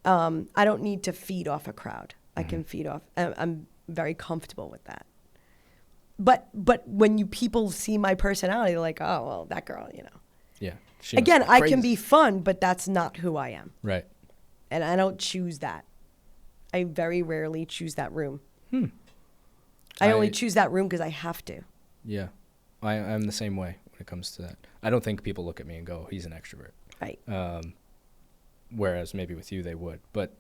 I don't need to feed off a crowd. I can feed off. I'm very comfortable with that. But when people see my personality, they're like, oh, well, that girl, you know. Yeah. Again, I can be fun, but that's not who I am. Right. And I don't choose that. I very rarely choose that room. I only choose that room because I have to. Yeah. I'm the same way when it comes to that. I don't think people look at me and go, he's an extrovert. Right. Whereas maybe with you they would. But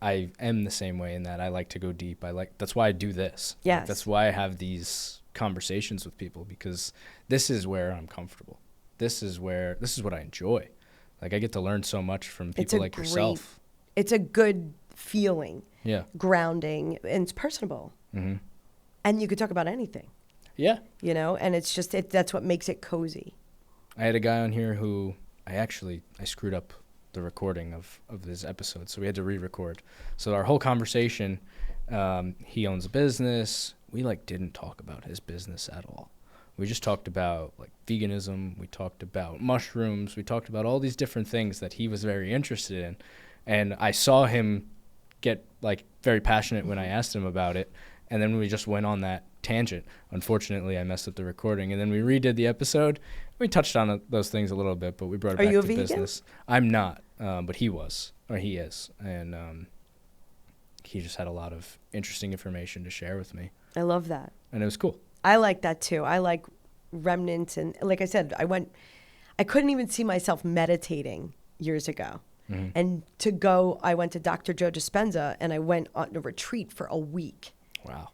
I am the same way in that I like to go deep. That's why I do this. Yes. Like, that's why I have these conversations with people, because this is where I'm comfortable. This is what I enjoy. Like, I get to learn so much from people like yourself. It's a good feeling. Yeah. Grounding, and it's personable. Mm-hmm. And you could talk about anything. Yeah. You know, and it's just that's what makes it cozy. I had a guy on here who I screwed up the recording of this episode, so we had to re-record. So our whole conversation, he owns a business. We didn't talk about his business at all. We just talked about veganism. We talked about mushrooms. We talked about all these different things that he was very interested in. And I saw him get very passionate when I asked him about it. And then we just went on that tangent. Unfortunately, I messed up the recording. And then we redid the episode. We touched on those things a little bit, but we brought it back to business. I'm not, but he is. And he just had a lot of interesting information to share with me. I love that. And it was cool. I like that too. I like remnants. And like I said, I couldn't even see myself meditating years ago. Mm-hmm. And I went to Dr. Joe Dispenza, and I went on a retreat for a week. Wow.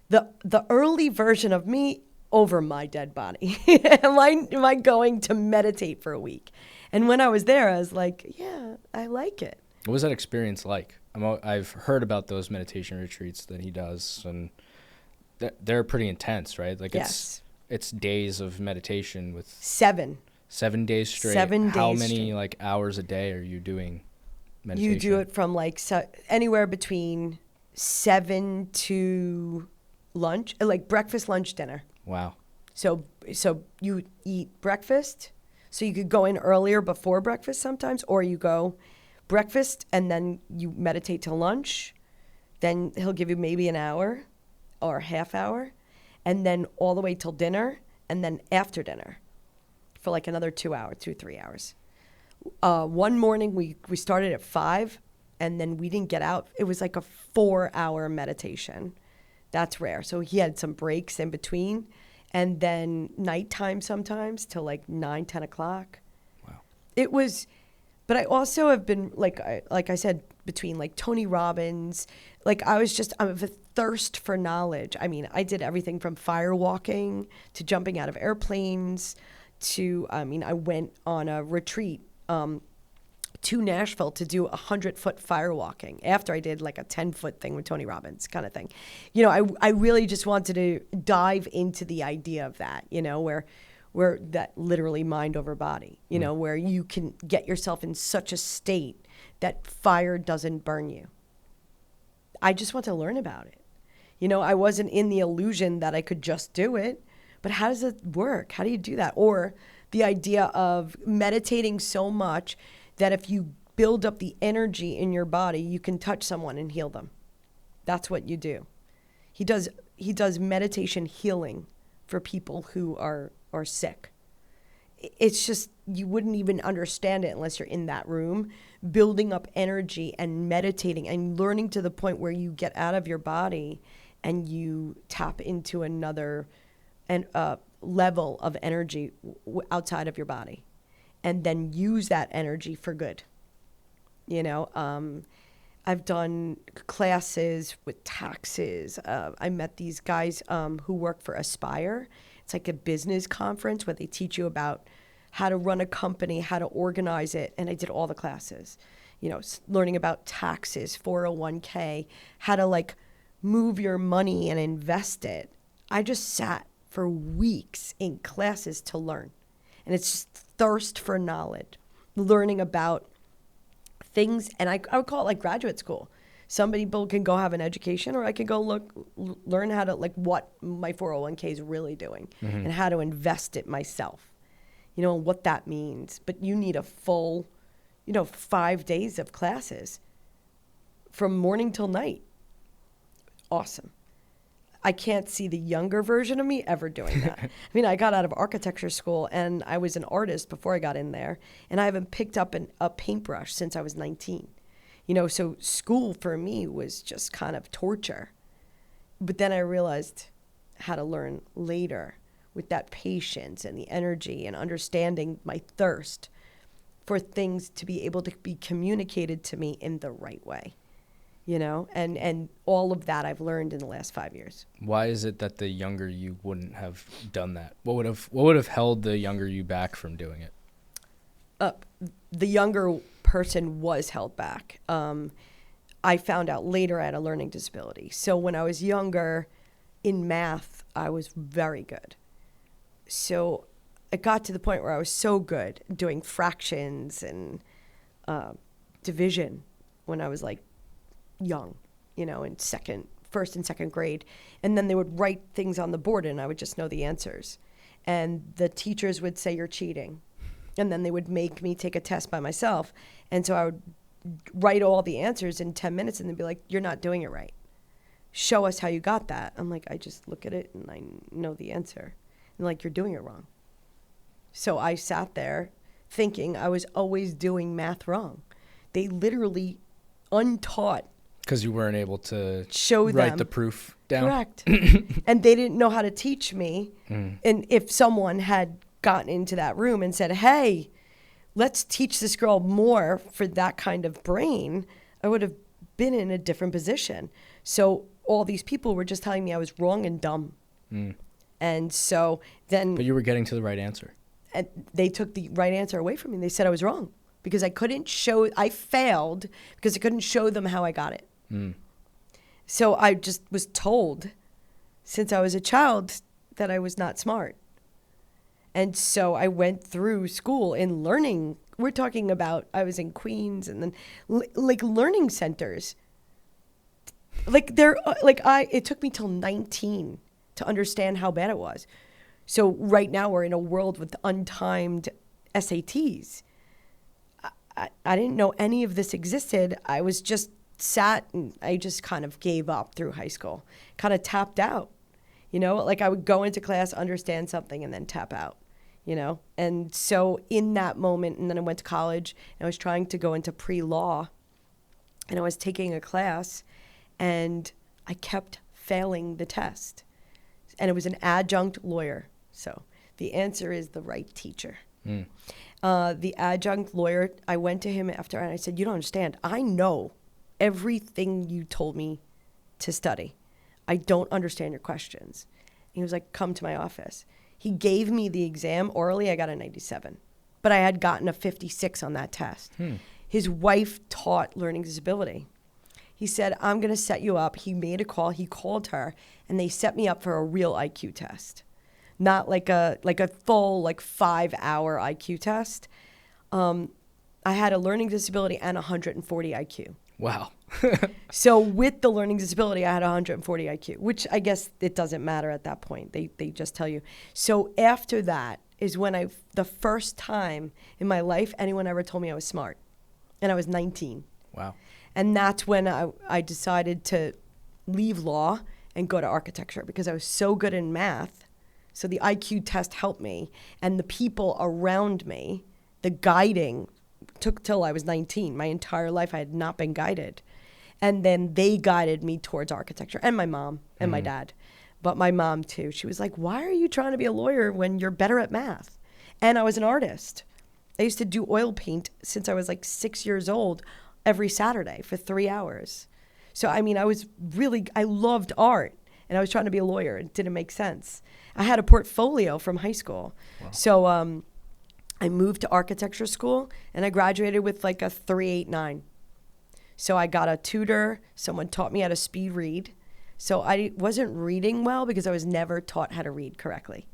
The early version of me over my dead body. Am I going to meditate for a week? And when I was there, I was like, yeah, I like it. What was that experience like? I've heard about those meditation retreats that he does, and they're pretty intense, right? Yes. It's days of meditation with 7 days straight. 7 days. How many hours a day are you doing meditation? You do it from anywhere between 7 to lunch, breakfast, lunch, dinner. Wow. So you eat breakfast, so you could go in earlier before breakfast sometimes, or you go breakfast and then you meditate till lunch. Then he'll give you maybe an hour or a half hour, and then all the way till dinner, and then after dinner for another 3 hours. One morning we started at 5, and then we didn't get out. It was a 4-hour meditation. That's rare. So he had some breaks in between, and then nighttime sometimes till 9, 10 o'clock. Wow. It was, but I also have been, like I said, between Tony Robbins, I'm a thirst for knowledge. I mean, I did everything from firewalking to jumping out of airplanes to, I went on a retreat to Nashville to do 100-foot firewalking after I did a 10-foot thing with Tony Robbins kind of thing. You know, I really just wanted to dive into the idea of that, where that literally mind over body, where you can get yourself in such a state that fire doesn't burn you. I just want to learn about it. I wasn't in the illusion that I could just do it, but how does it work? How do you do that? Or the idea of meditating so much that if you build up the energy in your body, you can touch someone and heal them. That's what you do. He does meditation healing for people who are sick. it's just, you wouldn't even understand it unless you're in that room, building up energy and meditating and learning to the point where you get out of your body and you tap into another level of energy outside of your body, and then use that energy for good. You know, I've done classes with taxes. I met these guys who work for Aspire. It's like a business conference where they teach you about how to run a company, how to organize it. And I did all the classes, you know, learning about taxes, 401k, how to like move your money and invest it. I just sat for weeks in classes to learn. And it's just thirst for knowledge, learning about things. And I would call it like graduate school. Some people can go have an education, or I could go learn how to, like, what my 401k is really doing and how to invest it myself, you know, and what that means. But you need a full, you know, 5 days of classes from morning till night. Awesome. I can't see the younger version of me ever doing that. I mean, I got out of architecture school and I was an artist before I got in there, and I haven't picked up a paintbrush since I was 19. You know, so school for me was just kind of torture. But then I realized how to learn later with that patience and the energy and understanding my thirst for things to be able to be communicated to me in the right way. You know, and all of that I've learned in the last 5 years. Why is it that the younger you wouldn't have done that? What would have held the younger you back from doing it? The younger person was held back. I found out later I had a learning disability. So when I was younger, in math, I was very good. So it got to the point where I was so good doing fractions and division when I was like young, you know, in first and second grade. And then they would write things on the board and I would just know the answers. And the teachers would say, you're cheating. And then they would make me take a test by myself. And so I would write all the answers in 10 minutes and they'd be like, you're not doing it right. Show us how you got that. I'm like, I just look at it and I know the answer. And like, you're doing it wrong. So I sat there thinking I was always doing math wrong. They literally untaught. Because you weren't able to show write the proof down. Correct. And they didn't know how to teach me. And if someone had gotten into that room and said, hey, let's teach this girl more for that kind of brain, I would have been in a different position. So all these people were just telling me I was wrong and dumb. And so then... But you were getting to the right answer. And they took the right answer away from me. They said I was wrong because I failed because I couldn't show them how I got it. So I just was told since I was a child that I was not smart. And so I went through school in learning. We're talking about, I was in Queens and then like learning centers. Like it took me till 19 to understand how bad it was. So right now we're in a world with untimed SATs. I didn't know any of this existed. I was just sat and I just kind of gave up through high school, kind of tapped out, you know, like I would go into class, understand something and then tap out, you know? And so in that moment, and then I went to college and I was trying to go into pre-law and I was taking a class and I kept failing the test. And it was an adjunct lawyer. So the answer is the right teacher. The adjunct lawyer, I went to him after and I said, you don't understand. I know everything you told me to study. I don't understand your questions. He was like, come to my office. He gave me the exam orally. I got a 97, but I had gotten a 56 on that test. His wife taught learning disability. He said, I'm going to set you up. He made a call. He called her and they set me up for a real IQ test. Not like a full 5-hour IQ test. I had a learning disability and 140 IQ. Wow. So with the learning disability, I had 140 IQ, which I guess it doesn't matter at that point. They just tell you. So after that is when the first time in my life anyone ever told me I was smart. And I was 19. Wow. And that's when I decided to leave law and go to architecture because I was so good in math So the IQ test helped me, and the people around me, the guiding took till I was 19. My entire life I had not been guided. And then they guided me towards architecture, and my mom and my dad. But my mom too. She was like, why are you trying to be a lawyer when you're better at math? And I was an artist. I used to do oil paint since I was like 6 years old every Saturday for 3 hours. So, I mean, I loved art, and I was trying to be a lawyer. It didn't make sense. I had a portfolio from high school. Wow. So I moved to architecture school, and I graduated with like a 3.89. So I got a tutor. Someone taught me how to speed read. So I wasn't reading well because I was never taught how to read correctly.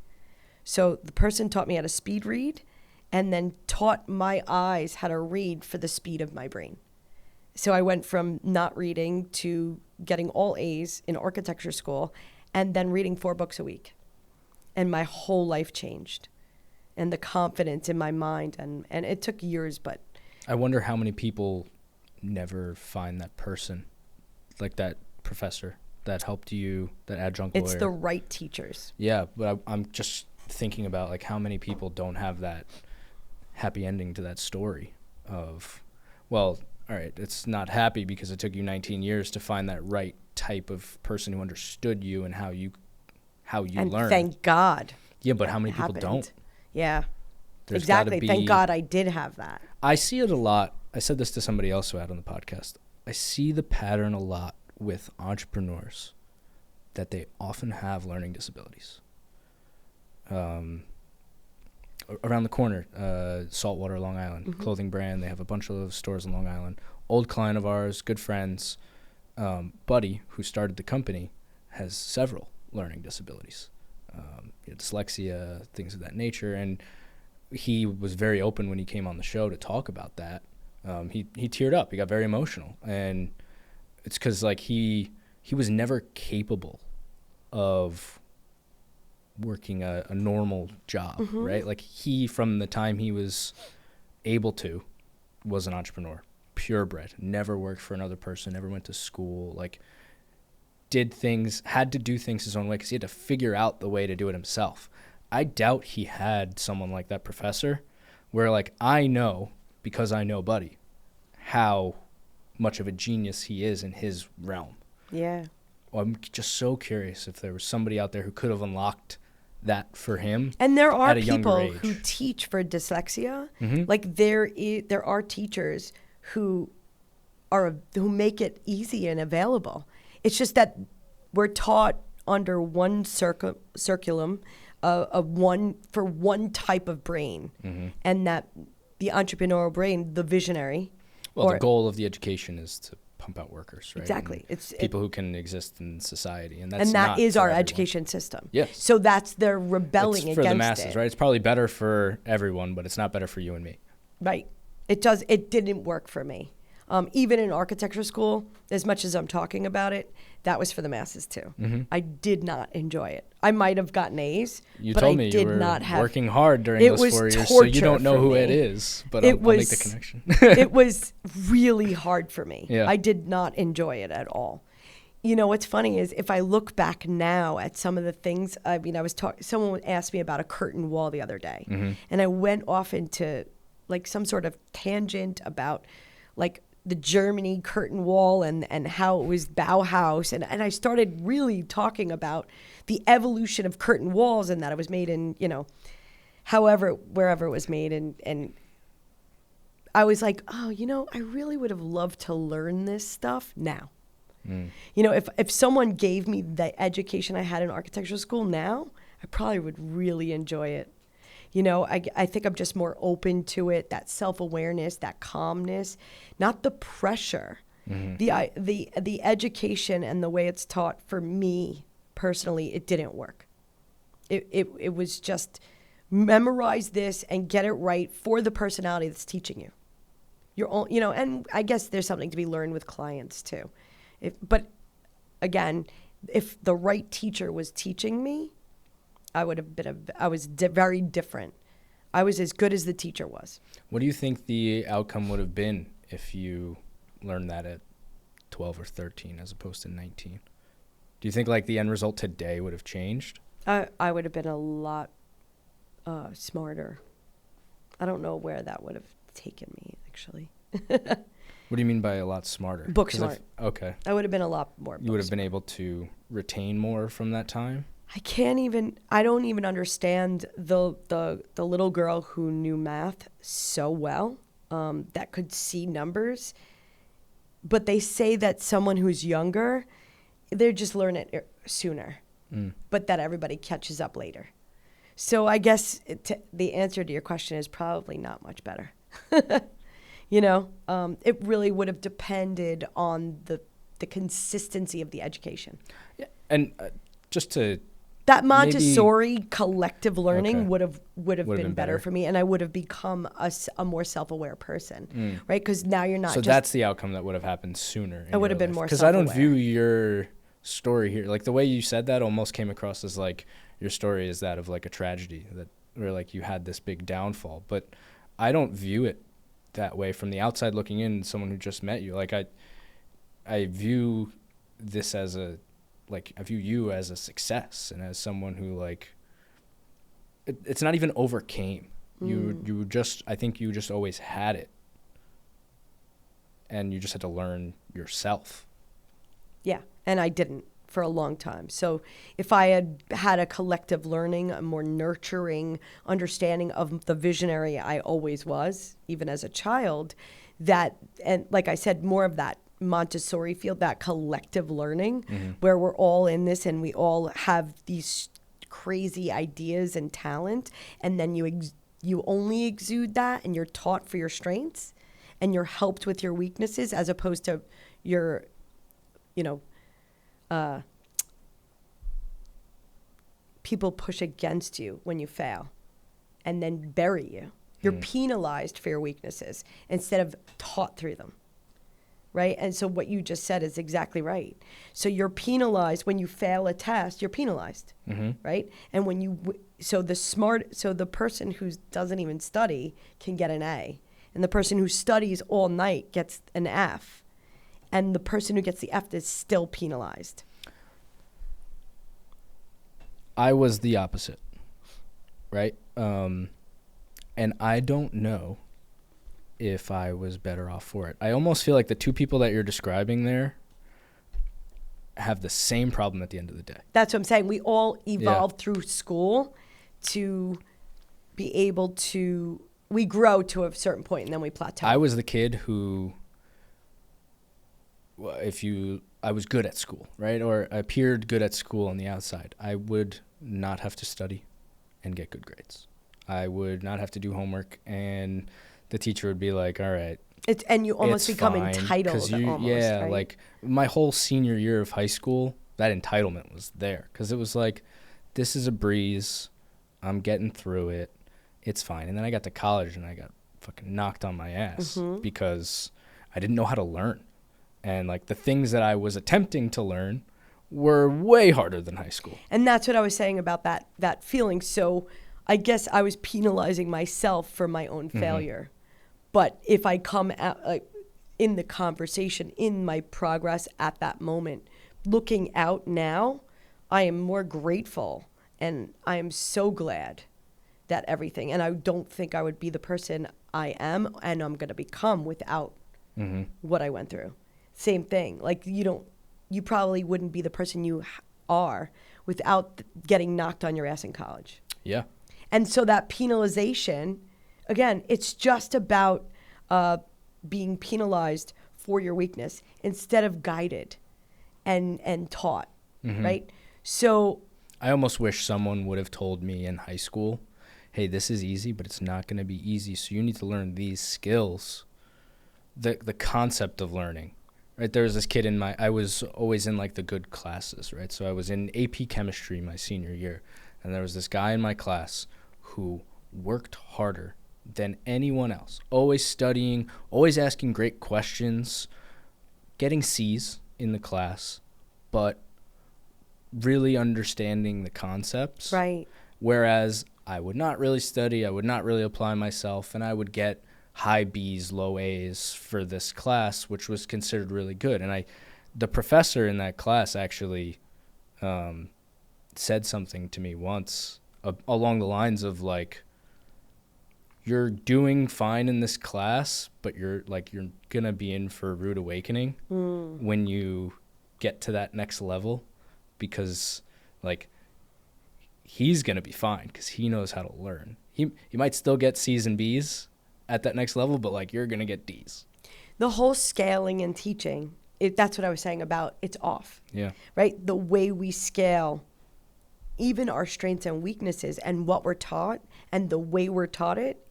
So the person taught me how to speed read and then taught my eyes how to read for the speed of my brain. So I went from not reading to getting all A's in architecture school and then reading 4 books a week. And my whole life changed. And the confidence in my mind. And it took years, but... I wonder how many people never find that person, like that professor that helped you, that adjunct lawyer. It's the right teachers. Yeah, but I'm just thinking about like how many people don't have that happy ending to that story of, well, all right, it's not happy because it took you 19 years to find that right type of person who understood you and how you and learned. Thank God. Yeah, but how many people don't? Yeah. There's exactly. Thank God I did have that. I see it a lot. I said this to somebody else who had on the podcast. I see the pattern a lot with entrepreneurs that they often have learning disabilities. Around the corner, Saltwater, Long Island, clothing brand. They have a bunch of stores in Long Island. Old client of ours, good friends. Buddy, who started the company, has several learning disabilities. Dyslexia, things of that nature. And he was very open when he came on the show to talk about that. He teared up. He got very emotional. And it's because like he was never capable of working a normal job, right? Like he, from the time he was able to, was an entrepreneur, purebred, never worked for another person, never went to school, like had to do things his own way because he had to figure out the way to do it himself. I doubt he had someone like that professor where like I know, because I know Buddy, how much of a genius he is in his realm. Yeah. Well, I'm just so curious if there was somebody out there who could have unlocked that for him. And there are people who teach for dyslexia. Like there are teachers who make it easy and available. It's just that we're taught under one curriculum for one type of brain, and that the entrepreneurial brain, the visionary. Well, the goal of the education is to pump out workers, right? Exactly. And it's people who can exist in society, and that is our education system. Yes. So that's they're rebelling against it. It's for the masses, right? It's probably better for everyone, but it's not better for you and me. Right. It didn't work for me. Even in architecture school, as much as I'm talking about it, that was for the masses too. I did not enjoy it. I might have gotten A's, but I did not have. Working hard during those 4 years, so you don't know who it is. But I'll make the connection. It was really hard for me. Yeah. I did not enjoy it at all. You know, what's funny is if I look back now at some of the things. I mean, someone asked me about a curtain wall the other day, and I went off into like some sort of tangent about like the Germany curtain wall and how it was Bauhaus. And I started really talking about the evolution of curtain walls and that it was made in, wherever it was made. And I was like, oh, I really would have loved to learn this stuff now. If someone gave me the education I had in architectural school now, I probably would really enjoy it. I think I'm just more open to it, that self-awareness, that calmness, not the pressure. The education and the way it's taught for me personally, it didn't work. It was just memorize this and get it right for the personality that's teaching you. And I guess there's something to be learned with clients too. But again, if the right teacher was teaching me, I would have been very different. I was as good as the teacher was. What do you think the outcome would have been if you learned that at 12 or 13 as opposed to 19? Do you think like the end result today would have changed? I would have been a lot smarter. I don't know where that would have taken me, actually. What do you mean by a lot smarter? Book smart. Okay. I would have been a lot more. You would have been able to retain more from that time? I don't even understand the little girl who knew math so well, that could see numbers. But they say that someone who's younger, they just learn it sooner, but that everybody catches up later. So I guess the answer to your question is probably not much better. It really would have depended on the consistency of the education. Yeah. And just to that Montessori collective learning Okay. would have been better for me, and I would have become a more self-aware person, right? Because now you're not. So just, that's the outcome that would have happened sooner. I would have been more because I don't self-aware. view your story here like the way you said that almost came across as like your story is that of like a tragedy that where like you had this big downfall, but I don't view it that way from the outside looking in. Someone who just met you, like I view this as I view you as a success and as someone who like it's not even overcame. You just I think you just always had it, and you just had to learn yourself. Yeah, and I didn't for a long time. So if I had had a collective learning, a more nurturing understanding of the visionary I always was, even as a child, and like I said, more of that Montessori field, that collective learning, where we're all in this and we all have these crazy ideas and talent, and then you only exude that, and you're taught for your strengths, and you're helped with your weaknesses, as opposed to your, people push against you when you fail, and then bury you. You're penalized for your weaknesses instead of taught through them. Right? And so what you just said is exactly right. So you're penalized when you fail a test, you're penalized, right? And when so the person who doesn't even study can get an A, and the person who studies all night gets an F, and the person who gets the F is still penalized. I was the opposite, right? And I don't know if I was better off for it. I almost feel like the two people that you're describing there have the same problem at the end of the day. That's what I'm saying. We all evolved through school to be able to, we grow to a certain point and then we plateau. I was the kid who, I was good at school, right? Or I appeared good at school on the outside. I would not have to study and get good grades. I would not have to do homework, and the teacher would be like, all right. And you almost become fine, entitled right? Like my whole senior year of high school, that entitlement was there. Because it was like, this is a breeze. I'm getting through it. It's fine. And then I got to college and I got fucking knocked on my ass because I didn't know how to learn. And like the things that I was attempting to learn were way harder than high school. And that's what I was saying about that feeling. So I guess I was penalizing myself for my own failure. But if I come out in the conversation, in my progress at that moment, looking out now, I am more grateful, and I am so glad that everything, and I don't think I would be the person I am and I'm going to become without what I went through. Same thing. Like you probably wouldn't be the person you are without getting knocked on your ass in college. Yeah. And so that penalization, again, it's just about being penalized for your weakness instead of guided and taught, right? So I almost wish someone would have told me in high school, hey, this is easy, but it's not going to be easy. So you need to learn these skills, the concept of learning, right? There was this kid I was always in like the good classes, right? So I was in AP chemistry my senior year, and there was this guy in my class who worked harder than anyone else, always studying, always asking great questions, getting C's in the class, but really understanding the concepts. right. Whereas I would not really study, I would not really apply myself, and I would get high B's, low A's for this class, which was considered really good. And the professor in that class actually said something to me once along the lines of like, you're doing fine in this class, but you're gonna be in for a rude awakening when you get to that next level, because like he's gonna be fine because he knows how to learn. He might still get C's and B's at that next level, but like you're gonna get D's. The whole scaling and teaching, that's what I was saying about it's off. Yeah. Right? The way we scale, even our strengths and weaknesses and what we're taught and the way we're taught it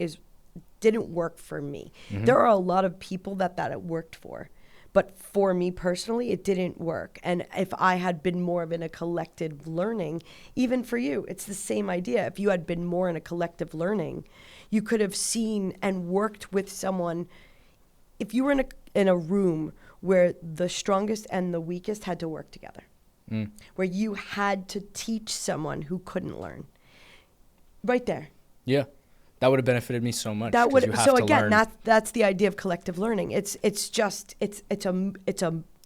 didn't work for me. Mm-hmm. There are a lot of people that it worked for. But for me personally, it didn't work. And if I had been more of in a collective learning, even for you, it's the same idea. If you had been more in a collective learning, you could have seen and worked with someone. If you were in a room where the strongest and the weakest had to work together, where you had to teach someone who couldn't learn, right there. Yeah. That would have benefited me so much. That would so again, learn. that's the idea of collective learning. It's a It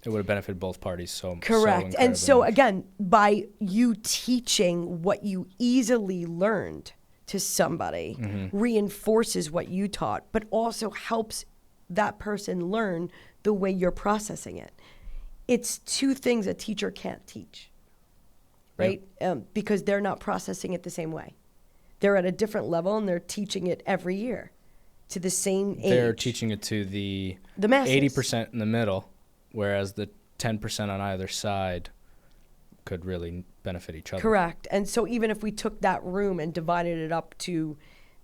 would have benefited both parties so correct. So and so much. again, by you teaching what you easily learned to somebody reinforces what you taught, but also helps that person learn the way you're processing it. It's two things a teacher can't teach, right? Because they're not processing it the same way. They're at a different level and they're teaching it every year to the same age. They're teaching it to the masses. 80% in the middle, whereas the 10% on either side could really benefit each other. Correct. And so even if we took that room and divided it up to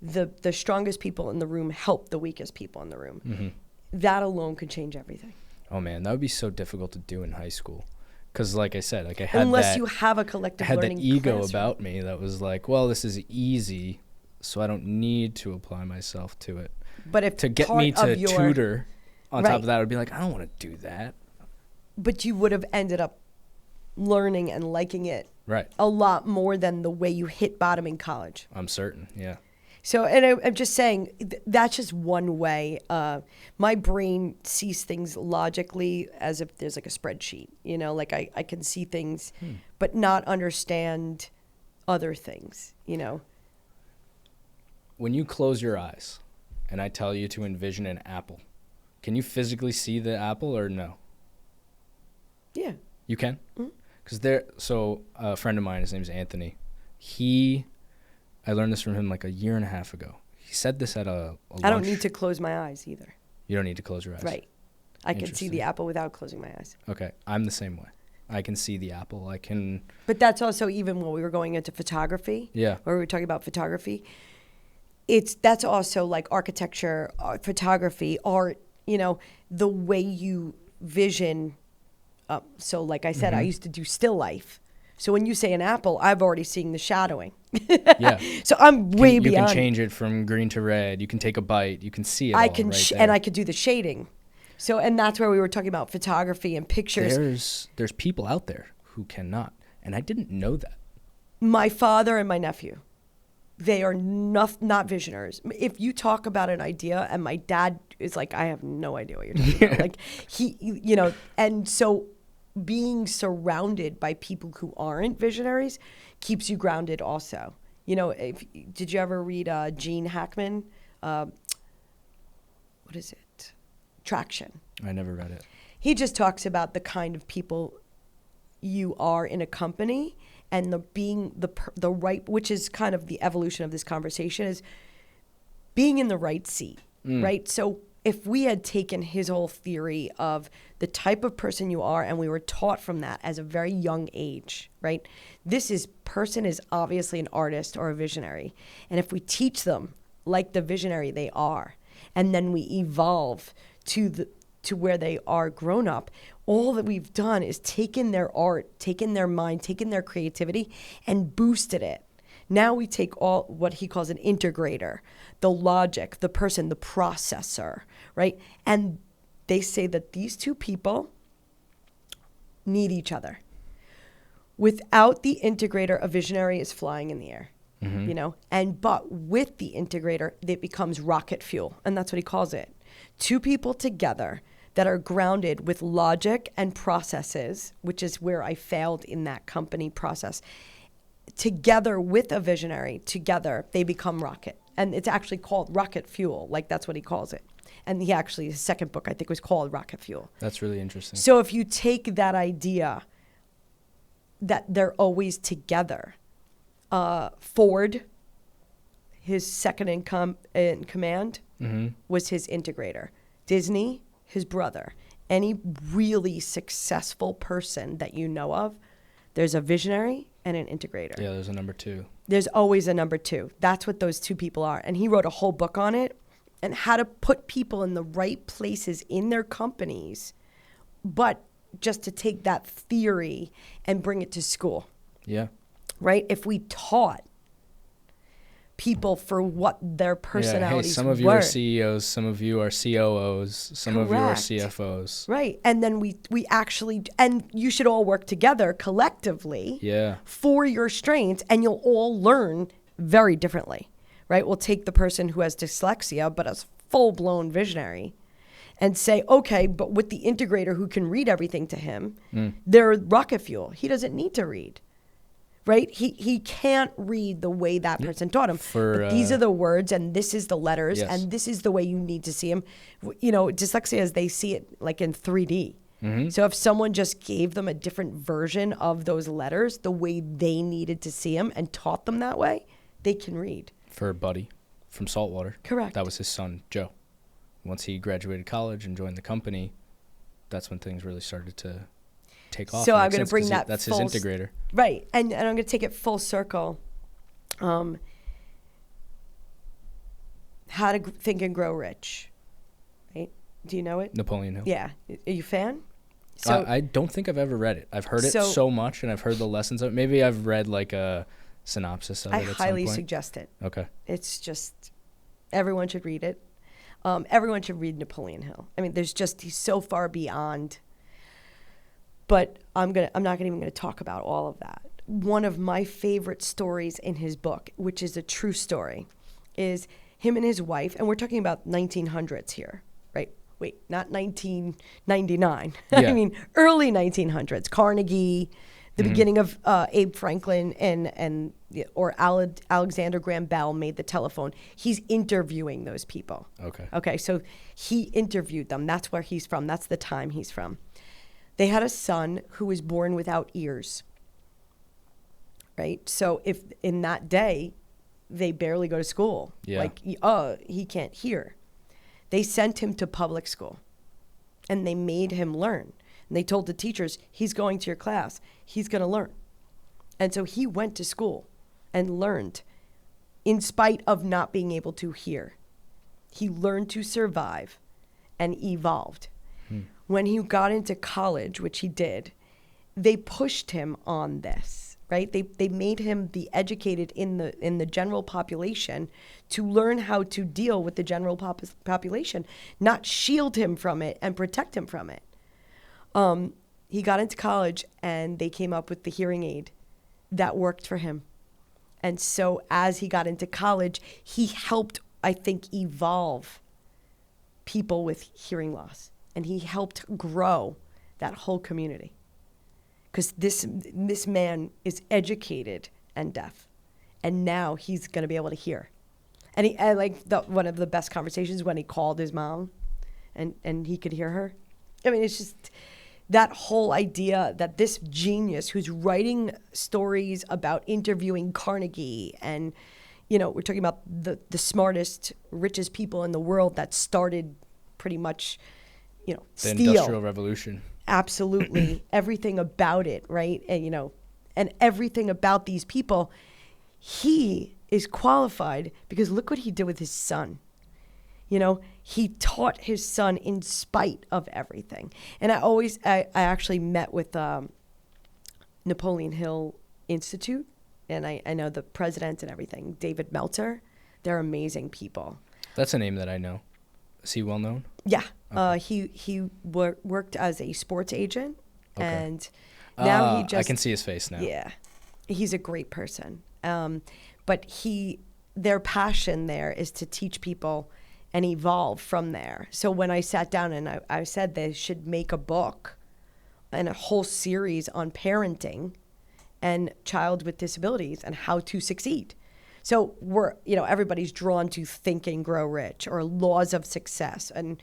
the strongest people in the room help the weakest people in the room, that alone could change everything. Oh man, that would be so difficult to do in high school. Because like I said, like I had unless you have a collective learning that ego classroom. about me that was like, well, this is easy, so I don't need to apply myself to it. But if to get me to tutor on top of that, I would be like, I don't want to do that. But you would have ended up learning and liking it right a lot more than the way you hit bottom in college. I'm certain, yeah. So, and I'm just saying, that's just one way. My brain sees things logically as if there's like a spreadsheet, you know, like I can see things, but not understand other things, you know. When you close your eyes and I tell you to envision an apple, can you physically see the apple or no? Yeah. You can? Because so a friend of mine, his name's Anthony, I learned this from him like a year and a half ago. He said this at a I don't need to close my eyes either. You don't need to close your eyes? Right. I can see the apple without closing my eyes. Okay. I'm the same way. I can see the apple. I can... But that's also even when we were going into photography. Yeah. Where we were talking about photography. That's also like architecture, photography, art, you know, the way you vision. So like I said, I used to do still life. So when you say an apple, I've already seen the shadowing. Yeah. So I'm way beyond. You can change it from green to red. You can take a bite. You can see it. I can, and I could do the shading. So, and that's where we were talking about photography and pictures. There's people out there who cannot, and I didn't know that. My father and my nephew, they are not visionaries. If you talk about an idea, and my dad is like, I have no idea what you're talking about. Like you know, and so being surrounded by people who aren't visionaries keeps you grounded also. You know, did you ever read Gene Hackman? What is it? Traction. I never read it. He just talks about the kind of people you are in a company and the right, which is kind of the evolution of this conversation, is being in the right seat, right? So if we had taken his whole theory of the type of person you are and we were taught from that as a very young age, right? Person is obviously an artist or a visionary. And if we teach them like the visionary they are, and then we evolve to where they are grown up, all that we've done is taken their art, taken their mind, taken their creativity and boosted it. Now we take all what he calls an integrator, the logic, the person, the processor, right? And they say that these two people need each other. Without the integrator, a visionary is flying in the air, you know? But with the integrator, it becomes rocket fuel. And that's what he calls it. Two people together that are grounded with logic and processes, which is where I failed in that company process. together with a visionary, together they become rocket. And it's actually called Rocket Fuel. Like, that's what he calls it. And his second book, I think, was called Rocket Fuel. That's really interesting. So if you take that idea that they're always together, Ford, his second in command, was his integrator. Disney, his brother. Any really successful person that you know of, there's a visionary and an integrator. Yeah, there's a number two. There's always a number two. That's what those two people are. And he wrote a whole book on it and how to put people in the right places in their companies, but just to take that theory and bring it to school. Yeah. Right? If we taught people for what their personalities Hey, some of you were. are CEOs, some of you are COOs, some of you are CFOs. Right. And then we actually, and you should all work together collectively for your strengths, and you'll all learn very differently. Right? We'll take the person who has dyslexia, but a full-blown visionary, and say, okay, but with the integrator who can read everything to him, they're rocket fuel. He doesn't need to read. Right? He can't read the way that person taught him. But these are the words, and this is the letters, and this is the way you need to see them. You know, dyslexia is they see it like in 3D. So if someone just gave them a different version of those letters, the way they needed to see them, and taught them that way, they can read. For Buddy from Saltwater. Correct. That was his son, Joe. Once he graduated college and joined the company, that's when things really started to take off. So I'm going to bring that. That's his integrator. Right. And I'm going to take it full circle. How to Think and Grow Rich. Right? Do you know it? Napoleon Hill. Yeah. Are you a fan? So I don't think I've ever read it. I've heard it so much, and I've heard the lessons of it. Maybe I've read like a synopsis of it at some point. I highly suggest it. Okay. It's just, everyone should read it. Everyone should read Napoleon Hill. I mean, he's so far beyond. But I'm not even going to talk about all of that. One of my favorite stories in his book, which is a true story, is him and his wife, and we're talking about 1900s here, right? Wait, not 1999. Yeah. I mean, early 1900s. Carnegie, the beginning of Abe Franklin or Alexander Graham Bell made the telephone. He's interviewing those people. Okay, so he interviewed them. That's where he's from. That's the time he's from. They had a son who was born without ears, right? So if in that day, they barely go to school. Yeah. Like, he can't hear. They sent him to public school, and they made him learn. And they told the teachers, he's going to your class. He's going to learn. And so he went to school and learned in spite of not being able to hear. He learned to survive and evolved. When he got into college, which he did, they pushed him on this, right? They made him be educated in the general population to learn how to deal with the general population, not shield him from it and protect him from it. He got into college, and they came up with the hearing aid that worked for him. And so as he got into college, he helped, I think, evolve people with hearing loss. And he helped grow that whole community. Because this man is educated and deaf. And now he's going to be able to hear. And one of the best conversations when he called his mom and he could hear her. I mean, it's just that whole idea that this genius who's writing stories about interviewing Carnegie and, you know, we're talking about the smartest, richest people in the world that started pretty much, you know, the steel. Industrial Revolution. Absolutely. Everything about it, right? And, you know, and everything about these people, he is qualified because look what he did with his son. You know, he taught his son in spite of everything. And I actually met with Napoleon Hill Institute, and I know the president and everything, David Meltzer. They're amazing people. That's a name that I know. Is he well known? Yeah. Okay. He worked as a sports agent, and now he just... I can see his face now. Yeah. He's a great person. But their passion there is to teach people and evolve from there. So when I sat down and I said they should make a book and a whole series on parenting and child with disabilities and how to succeed. So everybody's drawn to Think and Grow Rich or Laws of Success and,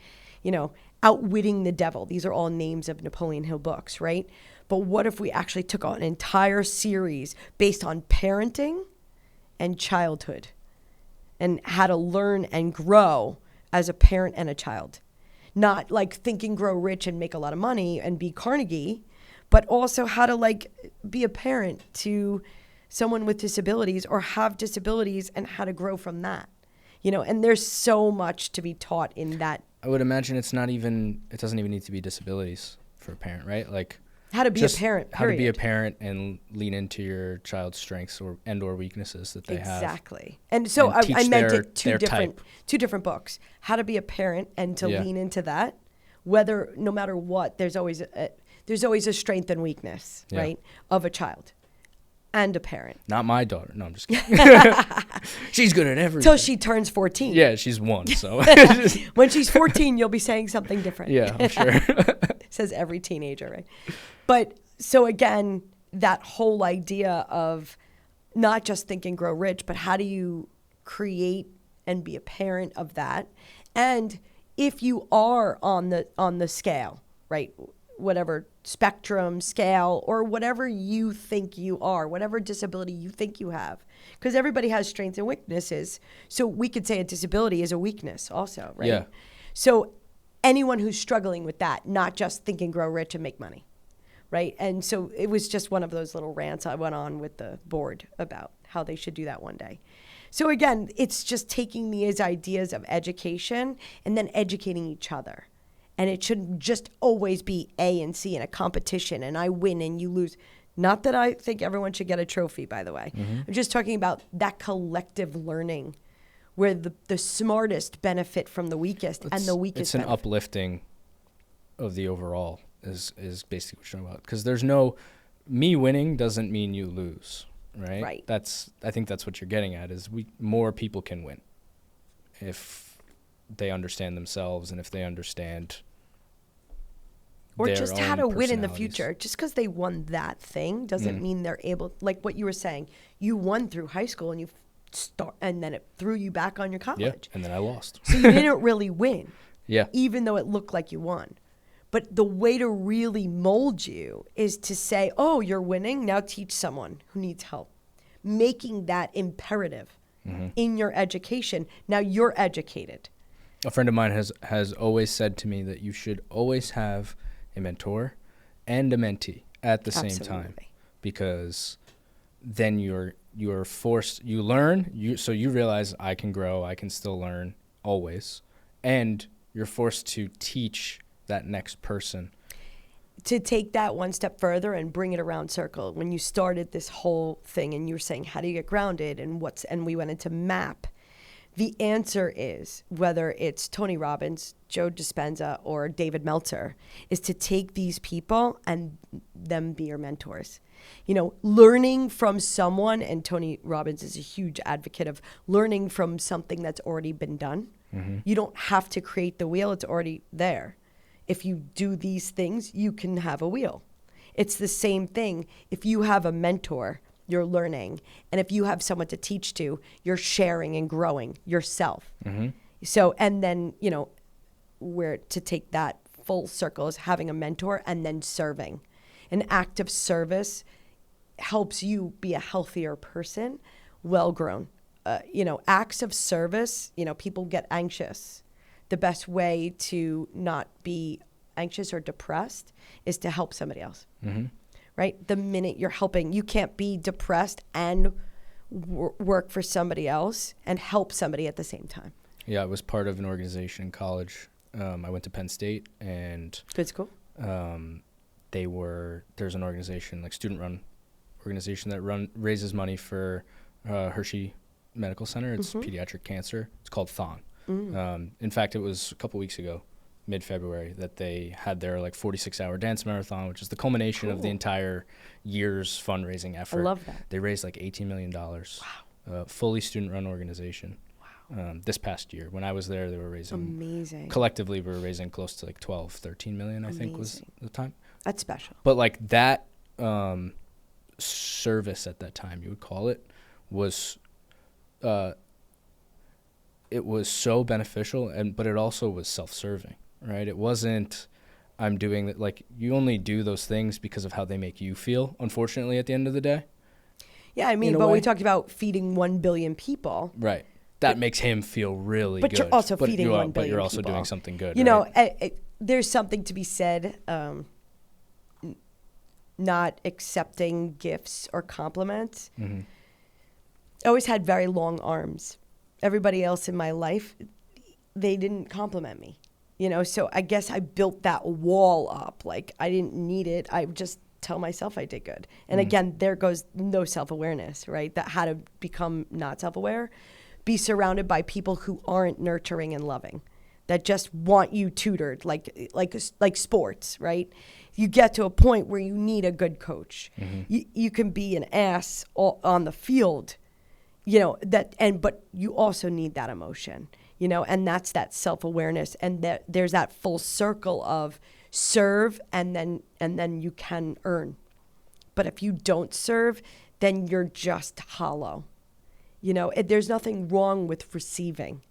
Outwitting the Devil. These are all names of Napoleon Hill books, right? But what if we actually took on an entire series based on parenting and childhood and how to learn and grow as a parent and a child? Not like Think and Grow Rich and make a lot of money and be Carnegie, but also how to be a parent to someone with disabilities or have disabilities and how to grow from that. And there's so much to be taught in that. I would imagine it doesn't even need to be disabilities for a parent, right? Like how to be a parent, period. How to be a parent and lean into your child's strengths or weaknesses that they have. Exactly. And so I meant it two different books. How to be a parent and to lean into that, no matter what, there's always a strength and weakness, right, of a child and a parent. Not my daughter. No, I'm just kidding. She's good at everything. Till she turns 14. Yeah, she's 1, so. When she's 14, you'll be saying something different. Yeah, I'm sure. Says every teenager, right? But so again, that whole idea of not just Think and Grow Rich, but how do you create and be a parent of that? And if you are on the scale, right, whatever spectrum, scale, or whatever you think you are, whatever disability you think you have, because everybody has strengths and weaknesses. So we could say a disability is a weakness also, right? Yeah. So anyone who's struggling with that, not just Think and Grow Rich and make money, right? And so it was just one of those little rants I went on with the board about how they should do that one day. So again, it's just taking these ideas of education and then educating each other. And it shouldn't just always be A and C in a competition and I win and you lose. Not that I think everyone should get a trophy, by the way. Mm-hmm. I'm just talking about that collective learning where the smartest benefit from the weakest and the weakest It's an benefit. uplifting of the overall is basically what you're talking about. Because me winning doesn't mean you lose, right? Right. I think that's what you're getting at is more people can win if they understand themselves and if they understand or their just own how to win in the personalities. future. Just because they won that thing doesn't mean they're able, like what you were saying, you won through high school and and then it threw you back on your college. Yeah, and then I lost. So you didn't really win. Yeah. Even though it looked like you won. But the way to really mold you is to say, oh, you're winning, now teach someone who needs help. Making that imperative in your education. Now you're educated. A friend of mine has always said to me that you should always have a mentor and a mentee at the same time, because then you're forced, you learn, so you realize I can grow, I can still learn always, and you're forced to teach that next person. To take that one step further and bring it around circle, when you started this whole thing and you were saying, how do you get grounded and we went into MAP, the answer is, whether it's Tony Robbins, Joe Dispenza, or David Meltzer, is to take these people and them be your mentors. Learning from someone, and Tony Robbins is a huge advocate of learning from something that's already been done. Mm-hmm. You don't have to create the wheel, it's already there. If you do these things, you can have a wheel. It's the same thing. If you have a mentor, you're learning. And if you have someone to teach to, you're sharing and growing yourself. Mm-hmm. So, and then, where to take that full circle is having a mentor and then serving. An act of service helps you be a healthier person, well-grown. Acts of service, people get anxious. The best way to not be anxious or depressed is to help somebody else. Mm-hmm. Right? The minute you're helping, you can't be depressed and work for somebody else and help somebody at the same time. Yeah, I was part of an organization in college. I went to Penn State, and good school. There's an organization, like student-run organization that raises money for Hershey Medical Center. It's pediatric cancer. It's called Thon. In fact, it was a couple weeks ago, mid-February, that they had their 46-hour dance marathon, which is the culmination of the entire year's fundraising effort. I love that. They raised $18 million. Wow. Fully student-run organization. Wow. This past year, when I was there, they were raising. Amazing. Collectively, we were raising close to 13 million, I think was the time. That's special. But that service at that time, you would call it, was it was so beneficial, but it also was self-serving, right? It wasn't, I'm doing that. Like, you only do those things because of how they make you feel, unfortunately, at the end of the day. Yeah, I mean, but we talked about feeding 1 billion people. Right. That makes him feel really good. But you're also feeding 1 billion But you're also people. doing something good, You right? know, there's something to be said, not accepting gifts or compliments. Mm-hmm. I always had very long arms. Everybody else in my life, they didn't compliment me. You know, so I guess I built that wall up. Like, I didn't need it. I just tell myself I did good. And again, there goes no self-awareness, right? That how to become not self-aware. Be surrounded by people who aren't nurturing and loving, that just want you tutored, like sports, right? You get to a point where you need a good coach. Mm-hmm. You can be an ass on the field, you know, but you also need that emotion, you know, and that's that self-awareness, and that there's that full circle of serve and then you can earn. But if you don't serve, then you're just hollow. You know, there's nothing wrong with receiving.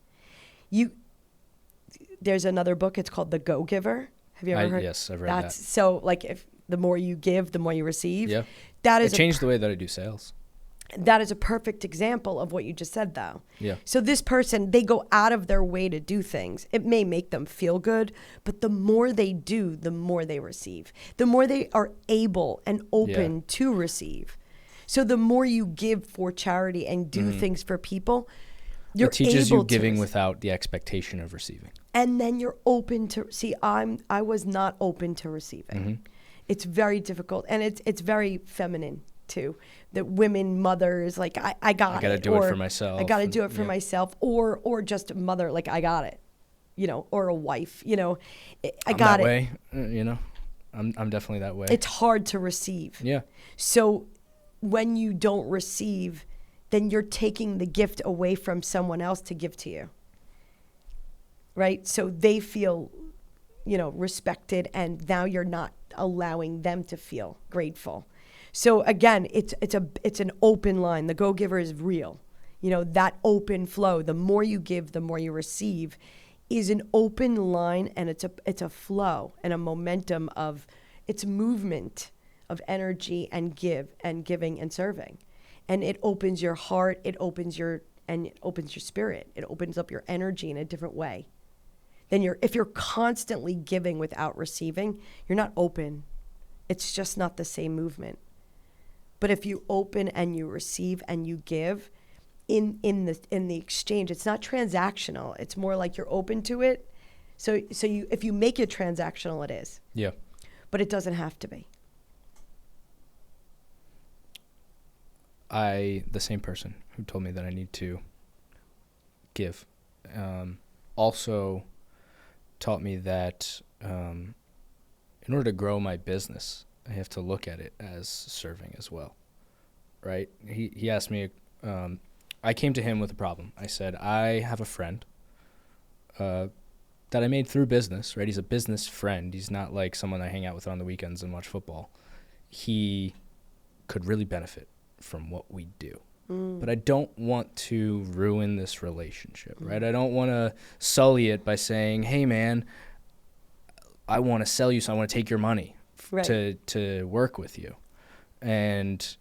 There's another book, it's called The Go-Giver. Have you ever heard? Yes, I've read that. So, like, if the more you give, the more you receive. Yeah. It changed the way that I do sales. That is a perfect example of what you just said, though. Yeah. So this person, they go out of their way to do things. It may make them feel good, but the more they do, the more they receive. The more they are able and open to receive. So the more you give for charity and do things for people, you're able to. It teaches you giving without the expectation of receiving. And then you're open to see. I was not open to receiving. Mm-hmm. It's very difficult, and it's very feminine too. That women, mothers, like I got to it. do it for myself. I got to do it for myself, or just a mother, like I got it, you know, or a wife, you know, I got it. Way, you know, I'm definitely that way. It's hard to receive. Yeah. So when you don't receive, then you're taking the gift away from someone else to give to you. Right? So they feel, you know, respected, and now you're not allowing them to feel grateful. So again, it's an open line. The Go-Giver is real. You know, that open flow, the more you give, the more you receive, is an open line, and it's a flow and a momentum of, it's movement of energy and giving and serving. And it opens your heart, it opens your spirit. It opens up your energy in a different way. If you're constantly giving without receiving, you're not open. It's just not the same movement. But if you open and you receive and you give in the exchange, it's not transactional. It's more like you're open to it. So if you make it transactional, it is. Yeah. But it doesn't have to be. The same person who told me that I need to give, also taught me that in order to grow my business, I have to look at it as serving as well, right? He asked me, I came to him with a problem. I said, I have a friend that I made through business, right? He's a business friend. He's not like someone I hang out with on the weekends and watch football. He could really benefit from what we do. But I don't want to ruin this relationship, right? I don't want to sully it by saying, hey, man, I want to sell you, so I want to take your money to work with you. And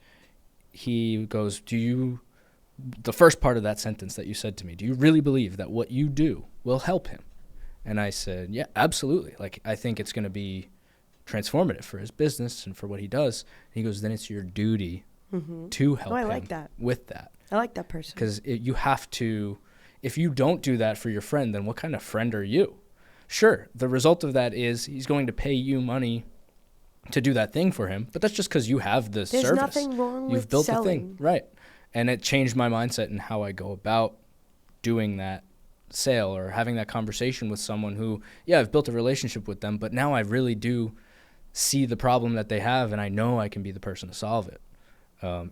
he goes, the first part of that sentence that you said to me, do you really believe that what you do will help him? And I said, yeah, absolutely. Like, I think it's going to be transformative for his business and for what he does. And he goes, then it's your duty to help him with that. I like that person. Because you have to, if you don't do that for your friend, then what kind of friend are you? Sure, the result of that is he's going to pay you money to do that thing for him, but that's just because you have the service. There's nothing wrong with built selling. The thing, right? And it changed my mindset and how I go about doing that sale or having that conversation with someone who, I've built a relationship with them, but now I really do see the problem that they have, and I know I can be the person to solve it.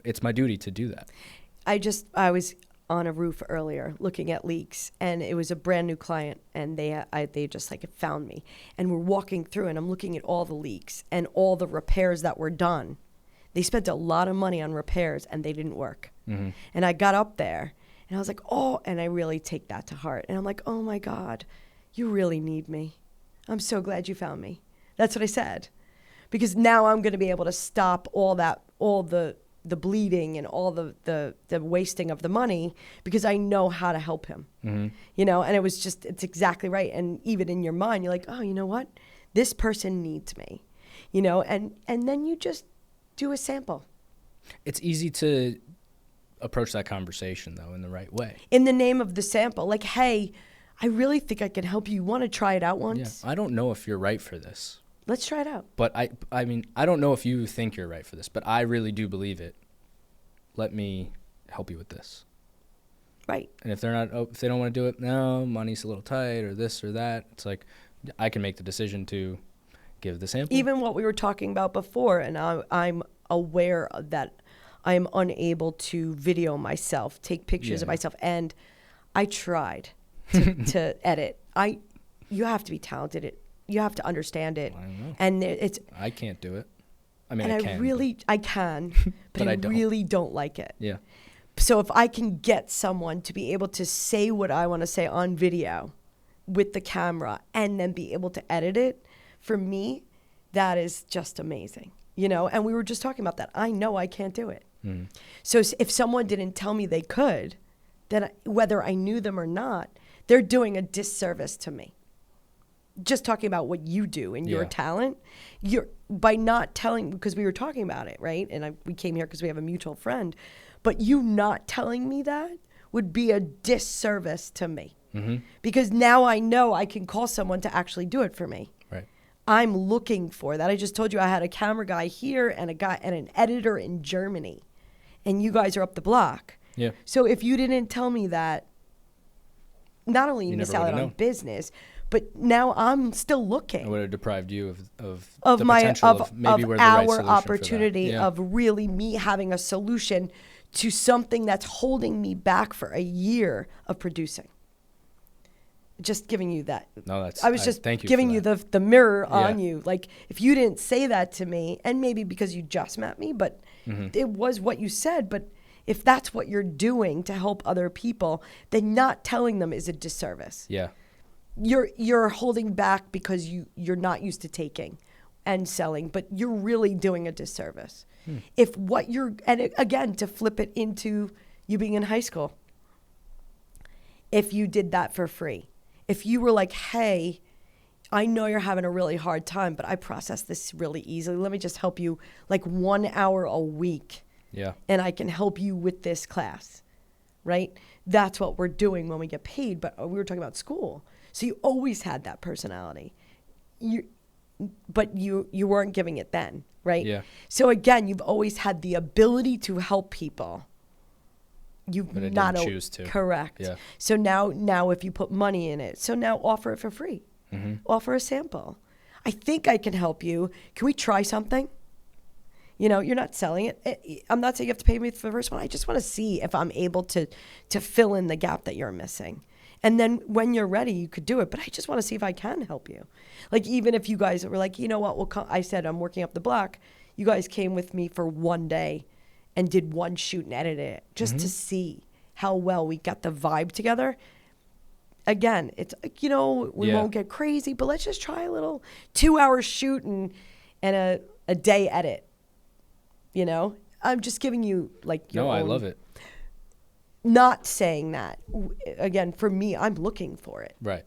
It's my duty to do that. I was on a roof earlier looking at leaks, and it was a brand new client, and they just like found me, and we're walking through, and I'm looking at all the leaks and all the repairs that were done They spent a lot of money on repairs and they didn't work. Mm-hmm. And I got up there and I was like, oh, and I really take that to heart. And I'm like, oh my God, you really need me. I'm so glad you found me. That's what I said. Because now I'm going to be able to stop all the bleeding and all the wasting of the money, because I know how to help him. Mm-hmm. You know, and it's exactly right. And even in your mind, you're like, oh, you know what? This person needs me, you know, and then you just do a sample. It's easy to approach that conversation, though, in the right way. In the name of the sample, like, hey, I really think I can help you. You want to try it out once? Yeah, I don't know if you're right for this. Let's try it out. But I mean, I don't know if you think you're right for this, but I really do believe it. Let me help you with this. Right. And if they don't want to do it, no, money's a little tight or this or that, it's like I can make the decision to give the sample. Even what we were talking about before, and I'm aware that I'm unable to video myself, take pictures of myself, and I tried to edit. You have to be talented. You have to understand it. I don't know. And I can't do it. I mean, and I can. I can, but I don't. really don't like it. Yeah. So if I can get someone to be able to say what I want to say on video with the camera and then be able to edit it, for me, that is just amazing. You know, and we were just talking about that. I know I can't do it. Mm-hmm. So if someone didn't tell me they could, then whether I knew them or not, they're doing a disservice to me. Just talking about what you do and your talent, by not telling, because we were talking about it, right? And we came here because we have a mutual friend, but you not telling me that would be a disservice to me. Mm-hmm. Because now I know I can call someone to actually do it for me. Right. I'm looking for that. I just told you I had a camera guy here and an editor in Germany, and you guys are up the block. Yeah. So if you didn't tell me that, not only you miss out on business, but now I'm still looking. It would have deprived you of the my potential of maybe where the right our solution opportunity for that. Yeah. of really me having a solution to something that's holding me back for a year of producing. Just giving you that. No, that's. I was just thank you giving for you that. the mirror on you. Like, if you didn't say that to me, and maybe because you just met me, but it was what you said. But if that's what you're doing to help other people, then not telling them is a disservice. Yeah. You're holding back because you're not used to taking and selling, but you're really doing a disservice. If what you're, and again, to flip it into you being in high school, if you did that for free, if you were like, hey, I know you're having a really hard time, but I process this really easily. Let me just help you like 1 hour a week. Yeah. And I can help you with this class, right? That's what we're doing when we get paid. But we were talking about school. So you always had that personality. But you weren't giving it then, right? Yeah. So again, you've always had the ability to help people. You've But I not didn't choose to. Correct. Yeah. So now if you put money in it, so now offer it for free. Mm-hmm. Offer a sample. I think I can help you. Can we try something? You know, you're not selling it. I'm not saying you have to pay me for the first one. I just want to see if I'm able to fill in the gap that you're missing. And then when you're ready, you could do it. But I just want to see if I can help you. Like, even if you guys were like, you know what, I said I'm working up the block. You guys came with me for one day and did one shoot and edited it just to see how well we got the vibe together. Again, it's like, you know, we won't get crazy, but let's just try a little 2-hour shoot and a day edit. You know, I'm just giving you like your own. I love it. Not saying that. Again, for me, I'm looking for it. Right.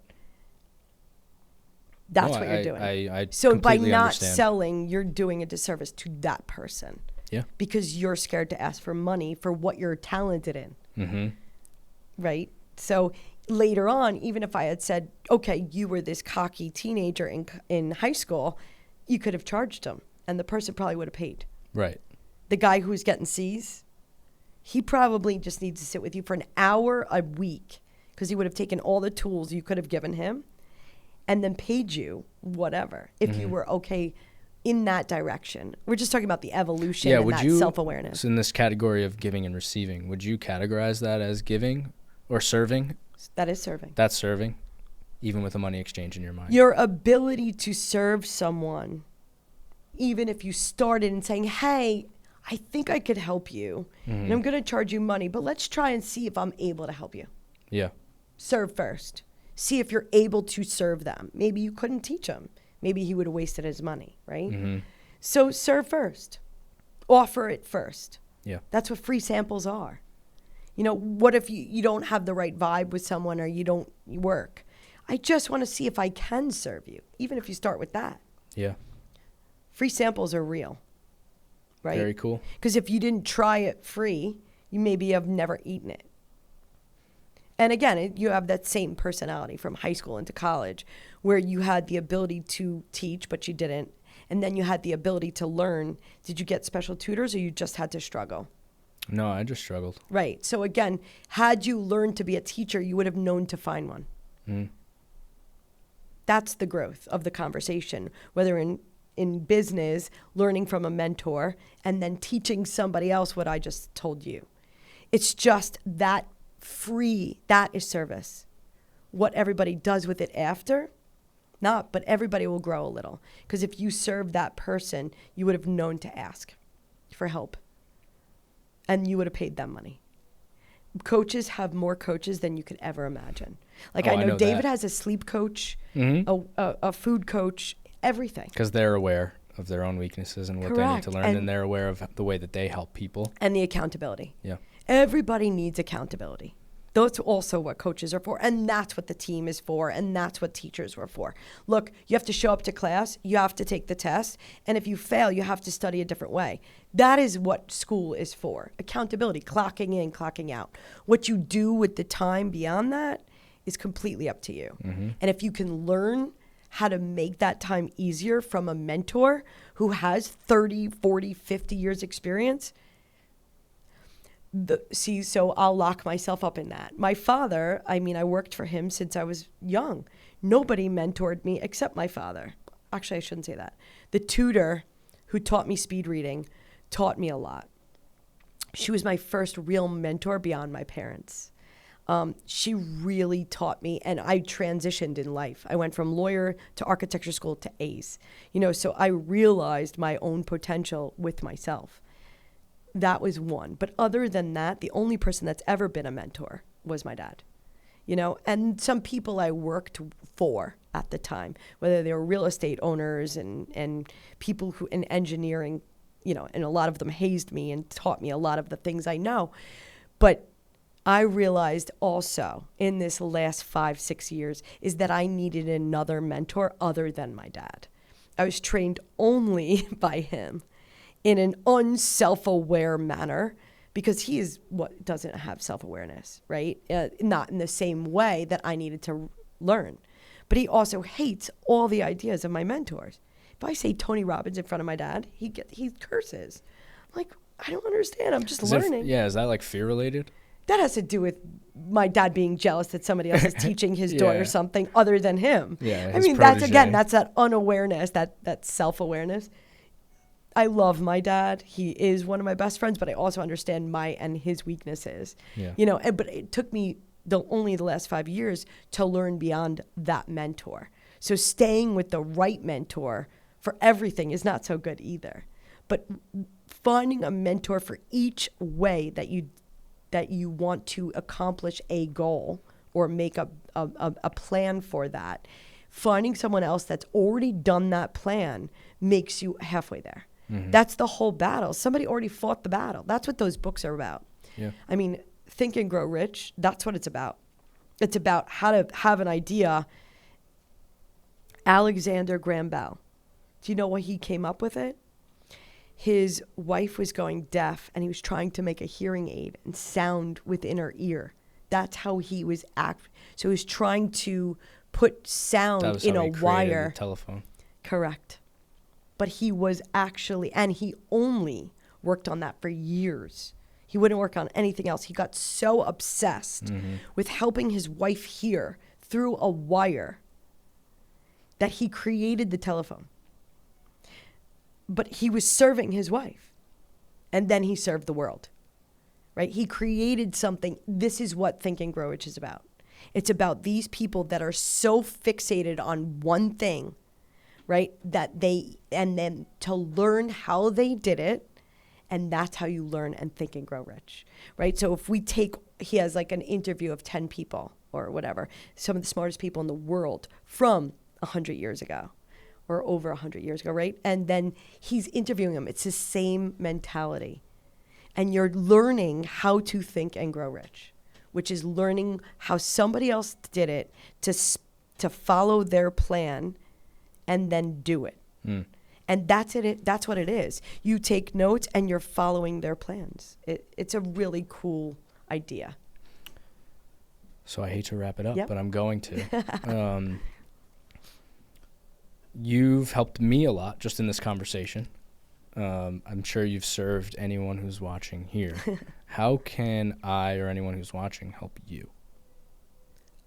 That's what you're doing. I so by not understand. selling, you're doing a disservice to that person. Yeah. Because you're scared to ask for money for what you're talented in. Mm-hmm. Right? So later on, even if I had said, okay, you were this cocky teenager in high school, you could have charged them, and the person probably would have paid. Right. The guy who's getting C's, he probably just needs to sit with you for an hour a week, because he would have taken all the tools you could have given him and then paid you whatever if you were okay in that direction. We're just talking about the evolution and that self-awareness. So in this category of giving and receiving, would you categorize that as giving or serving? That is serving. That's serving, even with a money exchange in your mind. Your ability to serve someone, even if you started in saying, hey, I think I could help you, and I'm going to charge you money, but let's try and see if I'm able to help you. Yeah. Serve first. See if you're able to serve them. Maybe you couldn't teach him. Maybe he would have wasted his money, right? So serve first. Offer it first. Yeah. That's what free samples are. You know, what if you don't have the right vibe with someone or you don't work? I just want to see if I can serve you, even if you start with that. Yeah. Free samples are real, right? Very cool. Because if you didn't try it free, you maybe have never eaten it. And again, you have that same personality from high school into college where you had the ability to teach, but you didn't. And then you had the ability to learn. Did you get special tutors or you just had to struggle? No, I just struggled. Right. So again, had you learned to be a teacher, you would have known to find one. That's the growth of the conversation, whether in business, learning from a mentor, and then teaching somebody else what I just told you. It's just that free, that is service. What everybody does with it after, not, but everybody will grow a little. Because if you serve that person, you would have known to ask for help. And you would have paid them money. Coaches have more coaches than you could ever imagine. Like I know David has a sleep coach, a food coach, everything. Because they're aware of their own weaknesses and what they need to learn, and they're aware of the way that they help people. And the accountability. Yeah. Everybody needs accountability. That's also what coaches are for, and that's what the team is for, and that's what teachers were for. Look, you have to show up to class, you have to take the test, and if you fail, you have to study a different way. That is what school is for. Accountability, clocking in, clocking out. What you do with the time beyond that is completely up to you. And if you can learn how to make that time easier from a mentor who has 30, 40, 50 years experience, so I'll lock myself up in that. My father, I worked for him since I was young. Nobody mentored me except my father. Actually, I shouldn't say that. The tutor who taught me speed reading taught me a lot. She was my first real mentor beyond my parents. She really taught me, and I transitioned in life. I went from lawyer to architecture school to A's. So I realized my own potential with myself. That was one. But other than that, the only person that's ever been a mentor was my dad. And some people I worked for at the time, whether they were real estate owners and people who in engineering, and a lot of them hazed me and taught me a lot of the things I know. But I realized also in this last 5-6 years is that I needed another mentor other than my dad. I was trained only by him in an unself-aware manner, because he is what doesn't have self-awareness, right? Not in the same way that I needed to learn. But he also hates all the ideas of my mentors. If I say Tony Robbins in front of my dad, he curses. I'm like, I don't understand. I'm just learning. Is that like fear related? That has to do with my dad being jealous that somebody else is teaching his daughter something other than him. Yeah, that's that unawareness, that self-awareness. I love my dad. He is one of my best friends, but I also understand my and his weaknesses. Yeah. But it took me only the last 5 years to learn beyond that mentor. So staying with the right mentor for everything is not so good either. But finding a mentor for each way that you want to accomplish a goal or make a plan for that, finding someone else that's already done that plan makes you halfway there. That's the whole battle. Somebody already fought the battle. That's what those books are about. Yeah. Think and Grow Rich, that's what it's about. It's about how to have an idea. Alexander Graham Bell. Do you know why he came up with it? His wife was going deaf, and he was trying to make a hearing aid and sound within her ear. That's how he was So he was trying to put sound in a wire. The telephone. Correct. But he was and he only worked on that for years. He wouldn't work on anything else. He got so obsessed with helping his wife hear through a wire that he created the telephone. But he was serving his wife, and then he served the world, right? He created something. This is what Think and Grow Rich is about. It's about these people that are so fixated on one thing, right? And then to learn how they did it And that's how you learn and think and grow rich, right? So if he has like an interview of 10 people or whatever, some of the smartest people in the world from 100 years ago or over 100 years ago, right? And then he's interviewing them. It's the same mentality. And you're learning how to think and grow rich, which is learning how somebody else did it to follow their plan and then do it. And that's it. That's what it is. You take notes and you're following their plans. It's a really cool idea. So I hate to wrap it up, Yep. but I'm going to. You've helped me a lot just in this conversation. I'm sure you've served anyone who's watching here. How can I or anyone who's watching help you?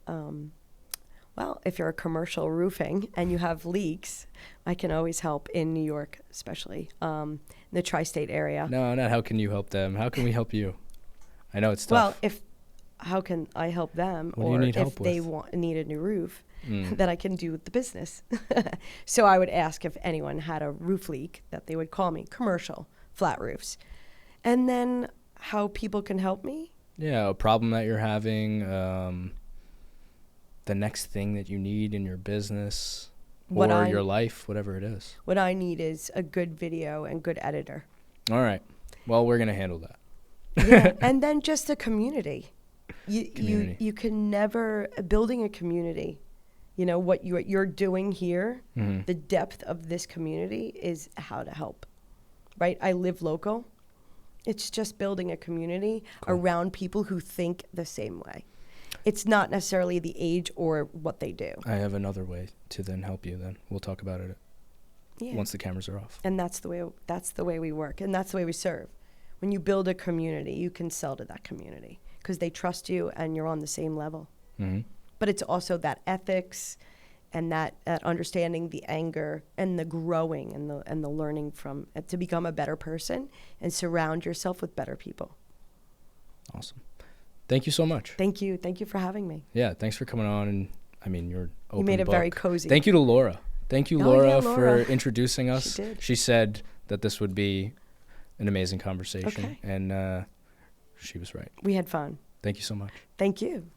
Well, if you're a commercial roofing and you have leaks, I can always help in New York, especially in the tri-state area. No, not how can you help them. How can we help you? I know it's Well, tough. how can I help them? What do you or need if help they with? need a new roof, that I can do with the business. So I would ask if anyone had a roof leak that they would call me, commercial, flat roofs. And then how people can help me? Yeah, a problem that you're having, the next thing that you need in your business or your life, whatever it is. What I need is a good video and good editor. All right. Well, we're going to handle that. Yeah, and then just a community. Community. You can never building a community. You know what you're doing here. The depth of this community is how to help. Right? I live local. It's just building a community around people who think the same way. It's not necessarily the age or what they do. I have another way to then help you. Then we'll talk about it once the cameras are off. And that's the way we work, and that's the way we serve. When you build a community, you can sell to that community because they trust you and you're on the same level. But it's also that ethics and that understanding the anger and the growing and the learning from to become a better person and surround yourself with better people. Awesome. Thank you so much. Thank you. Thank you for having me. Yeah, thanks for coming on. And I mean, you're open You made it book. very cozy. Thank you to Laura. Thank you, Oh, Laura, yeah, for Laura. introducing us. She did. She said that this would be an amazing conversation, Okay. and she was right. We had fun. Thank you so much. Thank you.